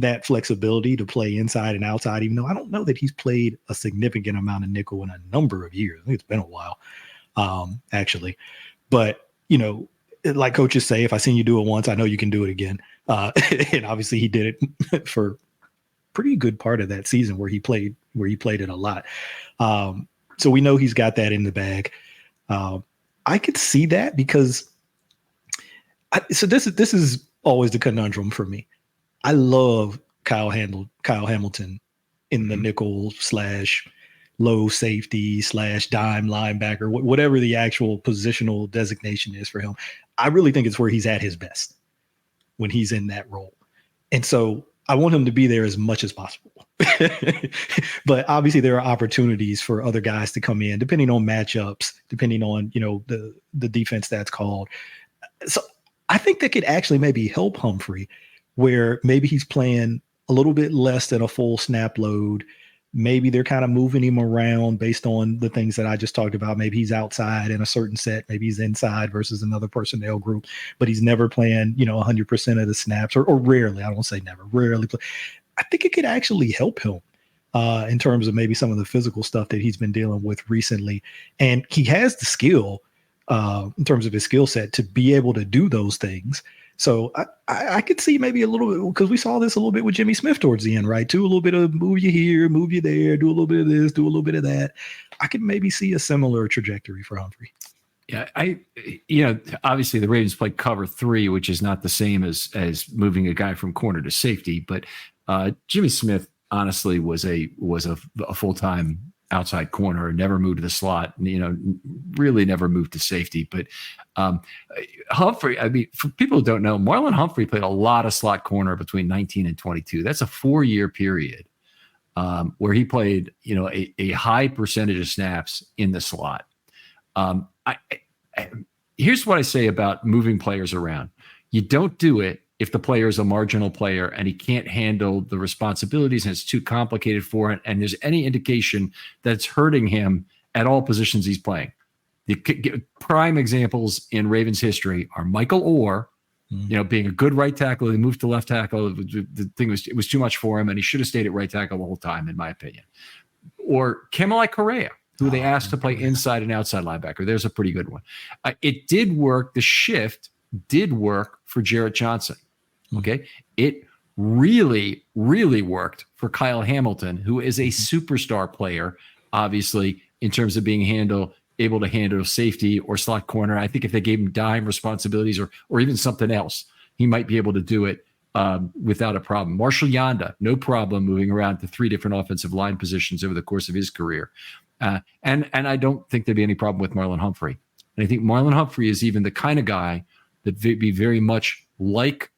Speaker 2: that flexibility to play inside and outside, even though I don't know that he's played a significant amount of nickel in a number of years. I think it's been a while, actually. But, like coaches say, if I seen you do it once, I know you can do it again. And obviously he did it for pretty good part of that season where he played it a lot. So we know he's got that in the bag. I could see that because this is always the conundrum for me. I love Kyle Hamilton in the nickel / low safety / dime linebacker, whatever the actual positional designation is for him. I really think it's where he's at his best when he's in that role. And so I want him to be there as much as possible. But obviously there are opportunities for other guys to come in, depending on matchups, depending on, the defense that's called. So I think that could actually maybe help Humphrey, where maybe he's playing a little bit less than a full snap load. Maybe they're kind of moving him around based on the things that I just talked about. Maybe he's outside in a certain set. Maybe he's inside versus another personnel group, but he's never playing, 100% of the snaps or rarely. I don't say never, rarely play. I think it could actually help him in terms of maybe some of the physical stuff that he's been dealing with recently. And he has the skill in terms of his skill set to be able to do those things. So I could see maybe a little bit, because we saw this a little bit with Jimmy Smith towards the end, right? Too, a little bit of move you here, move you there, do a little bit of this, do a little bit of that. I could maybe see a similar trajectory for Humphrey.
Speaker 1: Yeah, obviously the Ravens play cover 3, which is not the same as moving a guy from corner to safety. But Jimmy Smith honestly was a full-time outside corner, never moved to the slot, really never moved to safety. But Humphrey, I mean, for people who don't know, Marlon Humphrey played a lot of slot corner between 19 and 22. That's a 4-year period where he played, a high percentage of snaps in the slot. Here's what I say about moving players around. You don't do it if the player is a marginal player and he can't handle the responsibilities and it's too complicated for it, and there's any indication that it's hurting him at all positions he's playing. The prime examples in Ravens history are Michael Orr, being a good right tackle. He moved to left tackle. The thing was, it was too much for him, and he should have stayed at right tackle the whole time, in my opinion. Or Kemalai Correa, who they asked to play inside and outside linebacker. There's a pretty good one. It did work. The shift did work for Jarrett Johnson. Okay. It really, really worked for Kyle Hamilton, who is a superstar player, obviously, in terms of being able to handle safety or slot corner. I think if they gave him dime responsibilities or even something else, he might be able to do it without a problem. Marshall Yanda, no problem moving around to 3 different offensive line positions over the course of his career. And I don't think there'd be any problem with Marlon Humphrey. And I think Marlon Humphrey is even the kind of guy that would be very much like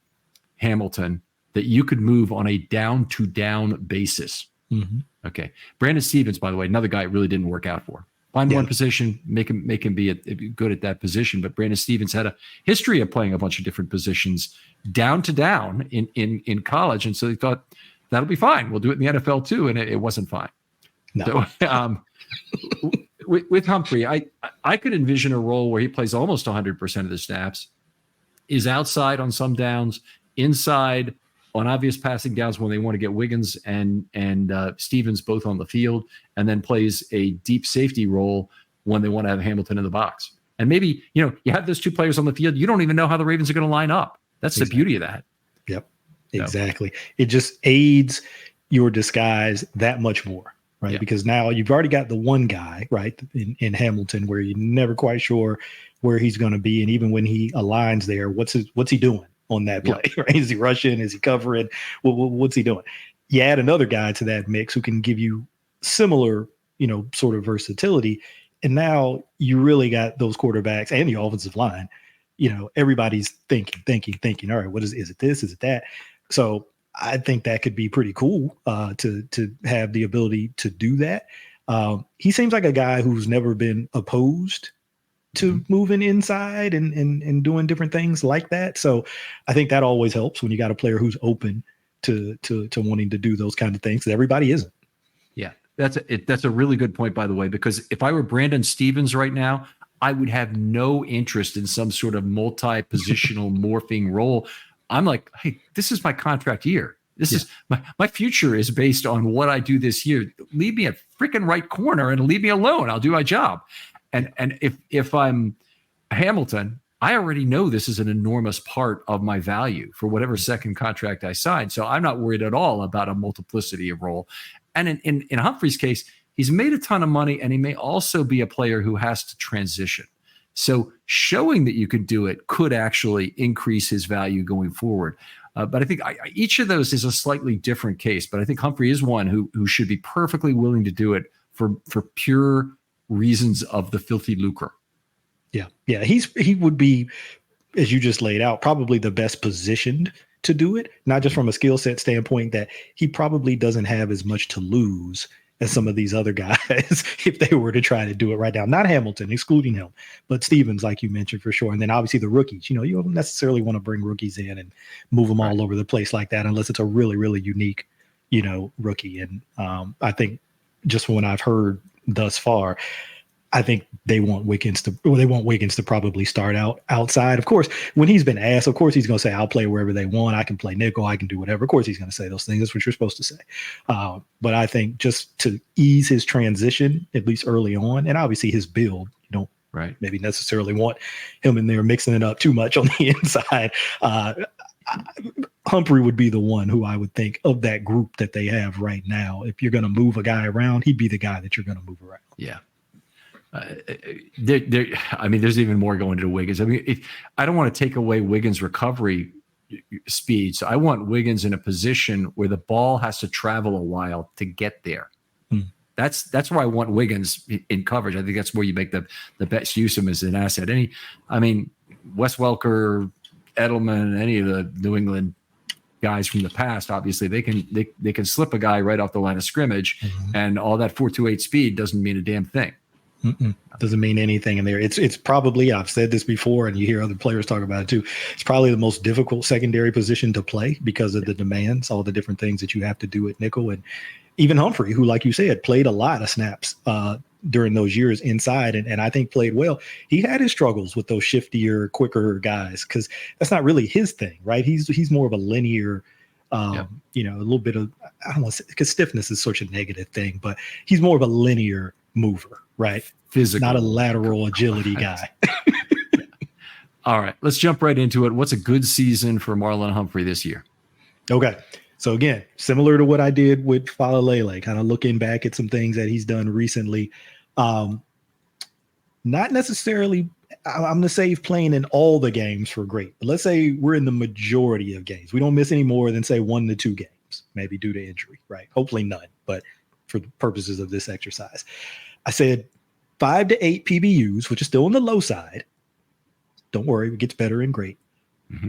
Speaker 1: Hamilton, that you could move on a down-to-down basis. Mm-hmm. Okay. Brandon Stevens, by the way, another guy it really didn't work out for. Find one position, make him be good at that position. But Brandon Stevens had a history of playing a bunch of different positions down to down in college, and so they thought that'll be fine. We'll do it in the NFL too, and it wasn't fine. No. So with Humphrey, I could envision a role where he plays almost 100% of the snaps, is outside on some downs, inside on obvious passing downs when they want to get Wiggins and Stevens both on the field, and then plays a deep safety role when they want to have Hamilton in the box. And maybe, you have those 2 players on the field. You don't even know how the Ravens are going to line up. That's the beauty of that.
Speaker 2: Yep, exactly. So. It just aids your disguise that much more, right? Yeah. Because now you've already got the one guy, right, in Hamilton, where you're never quite sure where he's going to be. And even when he aligns there, what's he doing on that play? Yeah. Right? Is he rushing? Is he covering? What's he doing? You add another guy to that mix who can give you similar, sort of versatility. And now you really got those quarterbacks and the offensive line. Everybody's thinking. All right, what is it? This? Is it that? So I think that could be pretty cool to have the ability to do that. He seems like a guy who's never been opposed to moving inside and doing different things like that. So I think that always helps when you got a player who's open to wanting to do those kind of things. Everybody isn't.
Speaker 1: Yeah, that's a really good point, by the way, because if I were Brandon Stevens right now, I would have no interest in some sort of multi-positional morphing role. I'm like, hey, this is my contract year. This is my future is based on what I do this year. Leave me at freaking right corner and leave me alone. I'll do my job. And if I'm Hamilton, I already know this is an enormous part of my value for whatever second contract I sign. So I'm not worried at all about a multiplicity of role. And in Humphrey's case, he's made a ton of money, and he may also be a player who has to transition. So showing that you could do it could actually increase his value going forward. But I think each of those is a slightly different case. But I think Humphrey is one who should be perfectly willing to do it for pure reasons of the filthy lucre.
Speaker 2: Yeah. He would be, as you just laid out, probably the best positioned to do it, not just from a skill set standpoint, that he probably doesn't have as much to lose as some of these other guys if they were to try to do it right now. Not Hamilton, excluding him, but Stevens, like you mentioned, for sure. And then obviously the rookies. You don't necessarily want to bring rookies in and move them all over the place like that unless it's a really, really unique, rookie. And I think just from what I've heard thus far, I think they want Wiggins to probably start outside. Of course, when he's been asked, of course he's going to say, "I'll play wherever they want. I can play nickel. I can do whatever." Of course he's going to say those things. That's what you're supposed to say. But I think just to ease his transition, at least early on, and obviously his build, you don't maybe necessarily want him in there mixing it up too much on the inside. Humphrey would be the one who I would think of that group that they have right now. If you're going to move a guy around, he'd be the guy that you're going to move around.
Speaker 1: Yeah. There's even more going to Wiggins. I don't want to take away Wiggins' recovery speed. So I want Wiggins in a position where the ball has to travel a while to get there. That's where I want Wiggins in coverage. I think that's where you make the best use of him as an asset. Wes Welker, Edelman, any of the New England guys from the past, obviously they can slip a guy right off the line of scrimmage, and all that 4.28 speed doesn't mean a damn thing.
Speaker 2: Doesn't mean anything in there. It's probably, I've said this before, and you hear other players talk about it too, it's probably the most difficult secondary position to play because of the demands, all the different things that you have to do at nickel. And even Humphrey, who, like you said, played a lot of snaps during those years inside, and I think played well. He had his struggles with those shiftier, quicker guys because that's not really his thing, right? He's more of a linear, a little bit of, I don't want to say, because stiffness is such a negative thing, but he's more of a linear mover, right?
Speaker 1: Physical,
Speaker 2: not a lateral agility guy.
Speaker 1: All right, let's jump right into it. What's a good season for Marlon Humphrey this year?
Speaker 2: Okay. So again, similar to what I did with Faalele, kind of looking back at some things that he's done recently. Not necessarily, I'm going to say playing in all the games for great, but let's say we're in the majority of games. We don't miss any more than say 1 to 2 games, maybe due to injury, right? Hopefully none, but for the purposes of this exercise, I said 5 to 8 PBUs, which is still on the low side. Don't worry, it gets better and great.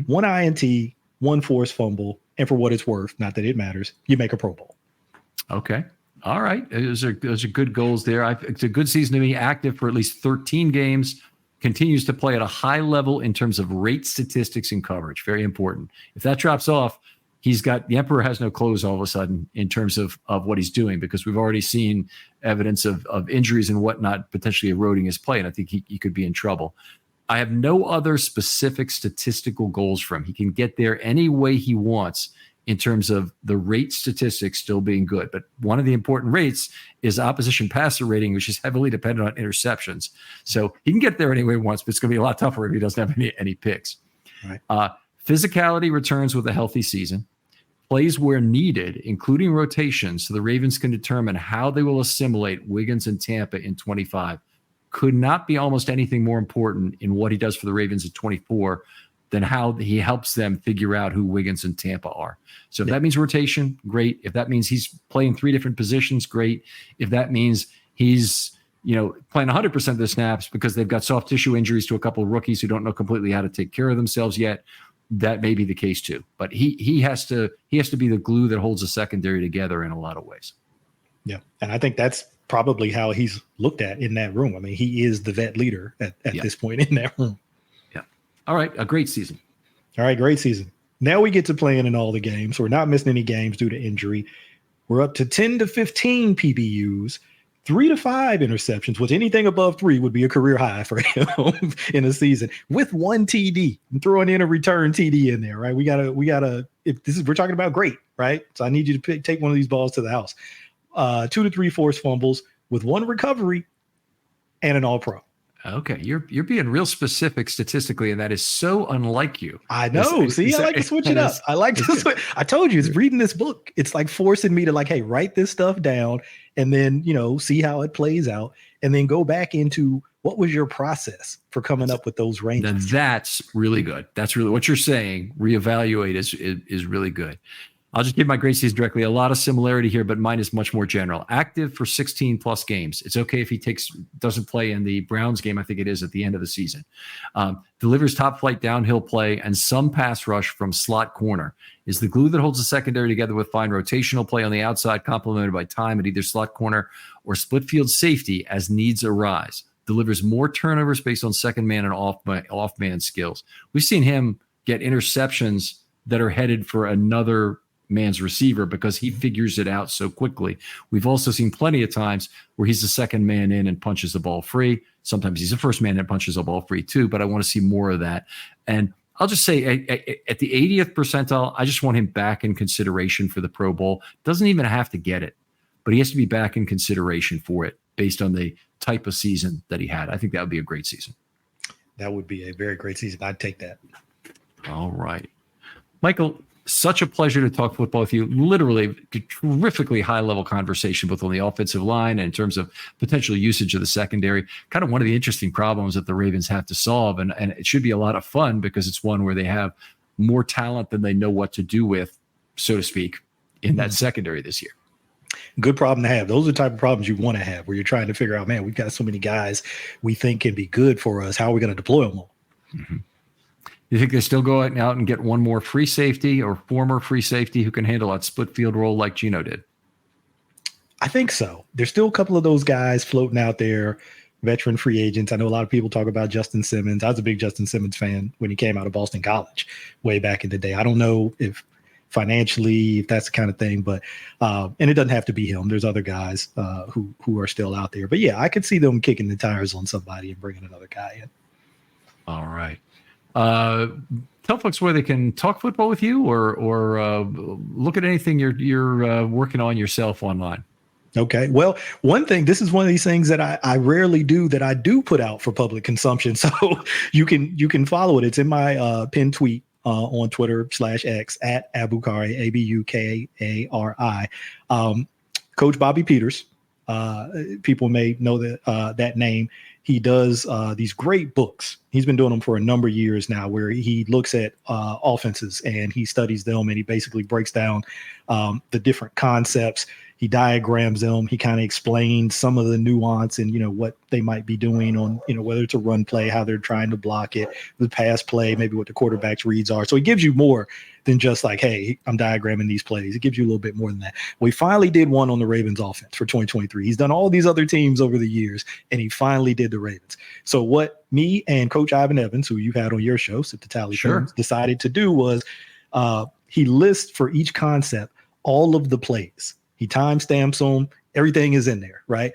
Speaker 2: 1 INT, 1 forced fumble, and for what it's worth, not that it matters, you make a Pro Bowl.
Speaker 1: Okay. All right. Those are good goals there. It's a good season to be active for at least 13 games. Continues to play at a high level in terms of rate statistics and coverage. Very important. If that drops off, the emperor has no clothes all of a sudden in terms of what he's doing, because we've already seen evidence of injuries and whatnot potentially eroding his play. And I think he could be in trouble. I have no other specific statistical goals for him. He can get there any way he wants in terms of the rate statistics still being good. But one of the important rates is opposition passer rating, which is heavily dependent on interceptions. So he can get there any way he wants, but it's going to be a lot tougher if he doesn't have any picks. Right. Physicality returns with a healthy season. Plays where needed, including rotations, so the Ravens can determine how they will assimilate Wiggins and Tampa in 25. Could not be almost anything more important in what he does for the Ravens at 24 than how he helps them figure out who Wiggins and Tampa are. So if that means rotation, great. If that means he's playing 3 different positions, great. If that means he's playing 100% of the snaps because they've got soft tissue injuries to a couple of rookies who don't know completely how to take care of themselves yet. That may be the case too, but he has to be the glue that holds the secondary together in a lot of ways.
Speaker 2: Yeah, and I think that's probably how he's looked at in that room. I mean, he is the vet leader at this point in that room.
Speaker 1: Yeah. All right, a great season.
Speaker 2: All right, great season. Now we get to playing in all the games. We're not missing any games due to injury. We're up to 10 to 15 PBUs, 3 to 5 interceptions, which anything above 3 would be a career high for him in a season, with 1 TD. I'm throwing in a return TD in there, right? We gotta. If this is, we're talking about great, right? So I need you to take one of these balls to the house. 2 to 3 forced fumbles with 1 recovery and an All-Pro.
Speaker 1: Okay, you're being real specific statistically, and that is so unlike you.
Speaker 2: I know. I like to switch it up. I like to switch. I told you, it's reading this book. It's like forcing me to hey, write this stuff down and then, see how it plays out and then go back into what was your process for coming up with those ranges.
Speaker 1: Now that's really good. That's really what you're saying. Reevaluate is really good. I'll just give my grade season directly. A lot of similarity here, but mine is much more general. Active for 16 plus games. It's okay if he doesn't play in the Browns game, I think it is, at the end of the season. Delivers top flight downhill play and some pass rush from slot corner. Is the glue that holds the secondary together with fine rotational play on the outside, complemented by time at either slot corner or split field safety as needs arise. Delivers more turnovers based on second man and off man skills. We've seen him get interceptions that are headed for another man's receiver because he figures it out so quickly. We've also seen plenty of times where he's the second man in and punches the ball free. Sometimes he's the first man that punches the ball free too, but I want to see more of that. And I'll just say at the 80th percentile, I just want him back in consideration for the Pro Bowl. Doesn't even have to get it, but he has to be back in consideration for it based on the type of season that he had. I think that would be a great season.
Speaker 2: That would be a very great season. I'd take that.
Speaker 1: All right. Michael, such a pleasure to talk football with you. Literally terrifically high-level conversation, both on the offensive line and in terms of potential usage of the secondary. Kind of one of the interesting problems that the Ravens have to solve, and it should be a lot of fun because it's one where they have more talent than they know what to do with, so to speak, in that secondary this year.
Speaker 2: Good problem to have. Those are the type of problems you want to have, where you're trying to figure out, man, we've got so many guys we think can be good for us. How are we going to deploy them all?
Speaker 1: Mm-hmm. You think they still go out and get one more free safety or former free safety who can handle that split field role like Geno did?
Speaker 2: I think so. There's still a couple of those guys floating out there, veteran free agents. I know a lot of people talk about Justin Simmons. I was a big Justin Simmons fan when he came out of Boston College way back in the day. I don't know if financially, if that's the kind of thing, but and it doesn't have to be him. There's other guys who are still out there. But yeah, I could see them kicking the tires on somebody and bringing another guy in.
Speaker 1: All right. Tell folks where they can talk football with you or look at anything you're working on yourself online.
Speaker 2: Okay. Well, one thing, this is one of these things that I rarely do that I do put out for public consumption. So you can follow it. It's in my pinned tweet on Twitter /X at Abukari, Abukari. Coach Bobby Peters. People may know that name. He does these great books. He's been doing them for a number of years now, where he looks at offenses and he studies them, and he basically breaks down the different concepts. He diagrams them. He kind of explains some of the nuance and, what they might be doing on, whether it's a run play, how they're trying to block it, the pass play, maybe what the quarterback's reads are. So he gives you more than just like, hey, I'm diagramming these plays. It gives you a little bit more than that. We finally did one on the Ravens offense for 2023. He's done all these other teams over the years, and he finally did the Ravens. So what me and Coach Ivan Evans, who you've had on your show, Sip the Tally, decided to do was he lists for each concept all of the plays. He timestamps them. Everything is in there, right?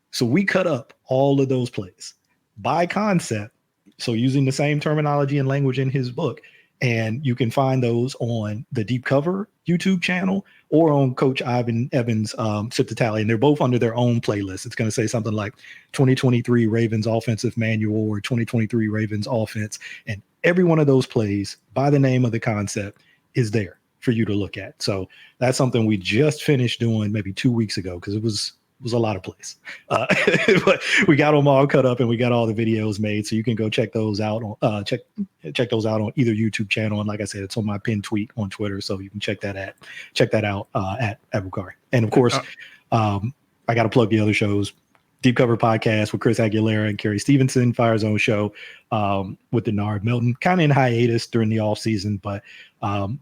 Speaker 2: So we cut up all of those plays by concept. So using the same terminology and language in his book. And you can find those on the Deep Cover YouTube channel or on Coach Ivan Evans' Sip the Tally. And they're both under their own playlist. It's going to say something like 2023 Ravens Offensive Manual or 2023 Ravens Offense. And every one of those plays by the name of the concept is there for you to look at. So that's something we just finished doing maybe 2 weeks ago because it was a lot of plays. But we got them all cut up and we got all the videos made. So you can go check those out on check those out on either YouTube channel. And like I said, it's on my pinned tweet on Twitter. So you can check that out at Abukari. And of course, I got to plug the other shows. Deep Cover Podcast with Chris Aguilera and Kerry Stevenson, Fire Zone Show with Denard Milton, kind of in hiatus during the off season, but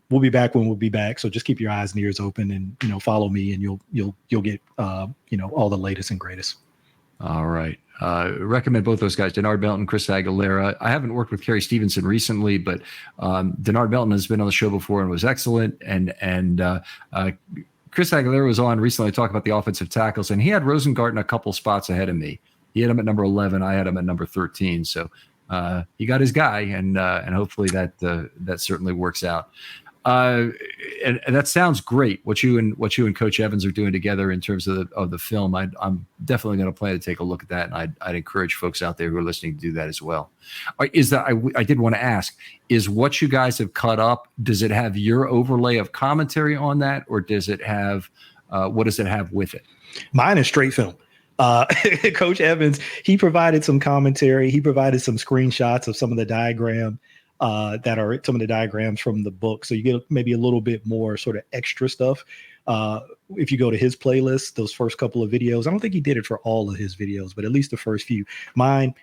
Speaker 2: we'll be back when we'll be back. So just keep your eyes and ears open, and follow me, and you'll get all the latest and greatest.
Speaker 1: All right. Recommend both those guys, Denard Milton, Chris Aguilera. I haven't worked with Kerry Stevenson recently, but Denard Milton has been on the show before and was excellent. And Chris Aguilera was on recently to talk about the offensive tackles, and he had Rosengarten a couple spots ahead of me. He had him at number 11. I had him at number 13. So he got his guy, and hopefully that certainly works out. And that sounds great. What you and Coach Evans are doing together in terms of the film. I'm definitely going to plan to take a look at that, and I'd encourage folks out there who are listening to do that as well. Is that I did want to ask, is what you guys have cut up, does it have your overlay of commentary on that, or does it have what does it have with it? Mine
Speaker 2: is straight film. Coach Evans, he provided some commentary. He provided some screenshots of some of the diagram. That are some of the diagrams from the book. So you get maybe a little bit more sort of extra stuff. If you go to his playlist, those first couple of videos, I don't think he did it for all of his videos, but at least the first few. Mine,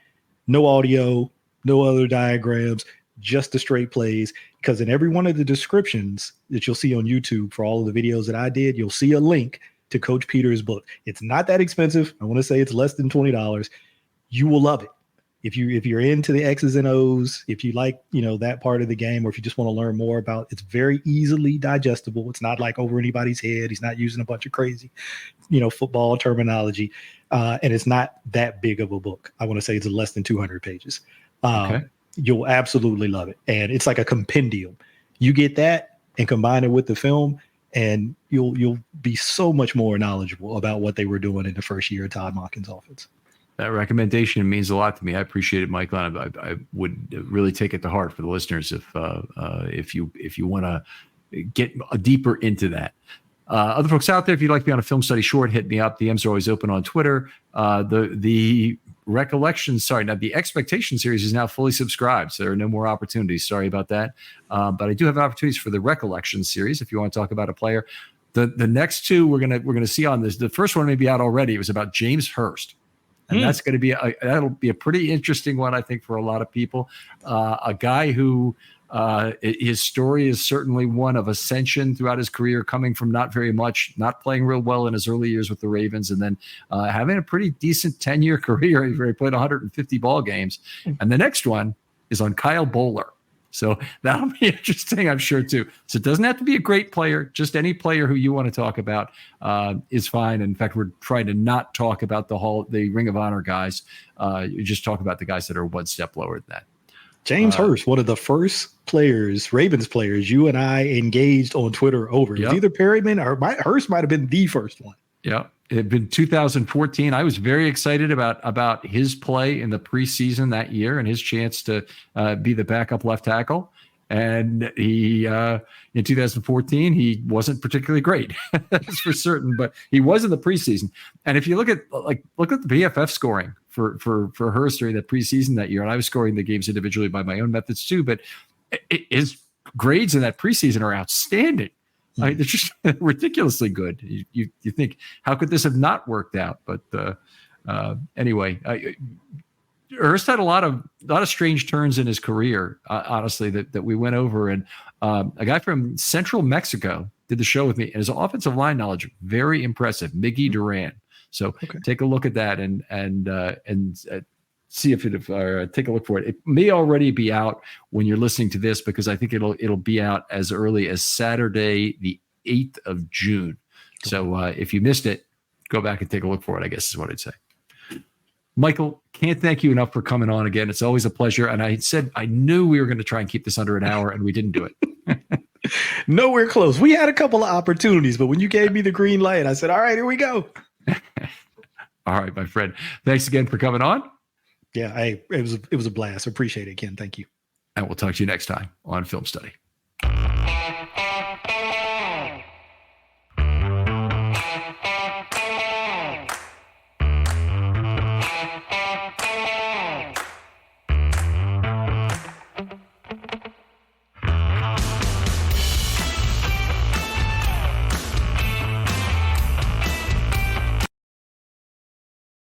Speaker 2: no audio, no other diagrams, just the straight plays. Because in every one of the descriptions that you'll see on YouTube for all of the videos that I did, you'll see a link to Coach Peter's book. It's not that expensive. I want to say it's less than $20. You will love it. If you're into the X's and O's, if you like, that part of the game, or if you just want to learn more about, it's very easily digestible. It's not like over anybody's head. He's not using a bunch of crazy, football terminology. And it's not that big of a book. I want to say it's less than 200 pages. Okay. You'll absolutely love it. And it's like a compendium. You get that and combine it with the film, and you'll be so much more knowledgeable about what they were doing in the first year of Todd Monken's offense.
Speaker 1: That recommendation means a lot to me. I appreciate it, Michael. I would really take it to heart for the listeners if you want to get deeper into that. Other folks out there, if you'd like to be on a film study short, hit me up. DMs are always open on Twitter. The Expectation series is now fully subscribed, so there are no more opportunities. Sorry about that. But I do have opportunities for the Recollection series if you want to talk about a player. The next two we're gonna see on this. The first one may be out already. It was about James Hurst. And that's going to be that'll be a pretty interesting one, I think, for a lot of people. A guy who his story is certainly one of ascension throughout his career, coming from not very much, not playing real well in his early years with the Ravens, and then having a pretty decent 10-year career where he played 150 ball games. And the next one is on Kyle Bowler. So that'll be interesting, I'm sure, too. So it doesn't have to be a great player. Just any player who you want to talk about is fine. In fact, we're trying to not talk about the Ring of Honor guys. You just talk about the guys that are one step lower than that.
Speaker 2: James Hurst, one of the first players, Ravens players, you and I engaged on Twitter over. It was either Perryman or Hurst might have been the first one.
Speaker 1: Yeah. It had been 2014. I was very excited about his play in the preseason that year and his chance to be the backup left tackle. And he, in 2014, he wasn't particularly great, that's for certain. But he was in the preseason. And if you look at the PFF scoring for Hurst during the preseason that year, and I was scoring the games individually by my own methods too, but his grades in that preseason are outstanding. They're just ridiculously good. You think, how could this have not worked out? But anyway, Hurst had a lot of strange turns in his career, honestly, that we went over. And a guy from Central Mexico did the show with me, and his offensive line knowledge, very impressive. Miggy Duran. So take a look at that and see if take a look for it. It may already be out when you're listening to this, because I think it'll be out as early as Saturday, the 8th of June. So if you missed it, go back and take a look for it, I guess is what I'd say. Michael, can't thank you enough for coming on again. It's always a pleasure. And I said I knew we were going to try and keep this under an hour, and we didn't do it.
Speaker 2: Nowhere close. We had a couple of opportunities, but when you gave me the green light, I said, all right, here we go.
Speaker 1: All right, my friend. Thanks again for coming on.
Speaker 2: Yeah, it was a blast. Appreciate it, Ken. Thank you.
Speaker 1: And we'll talk to you next time on Film Study.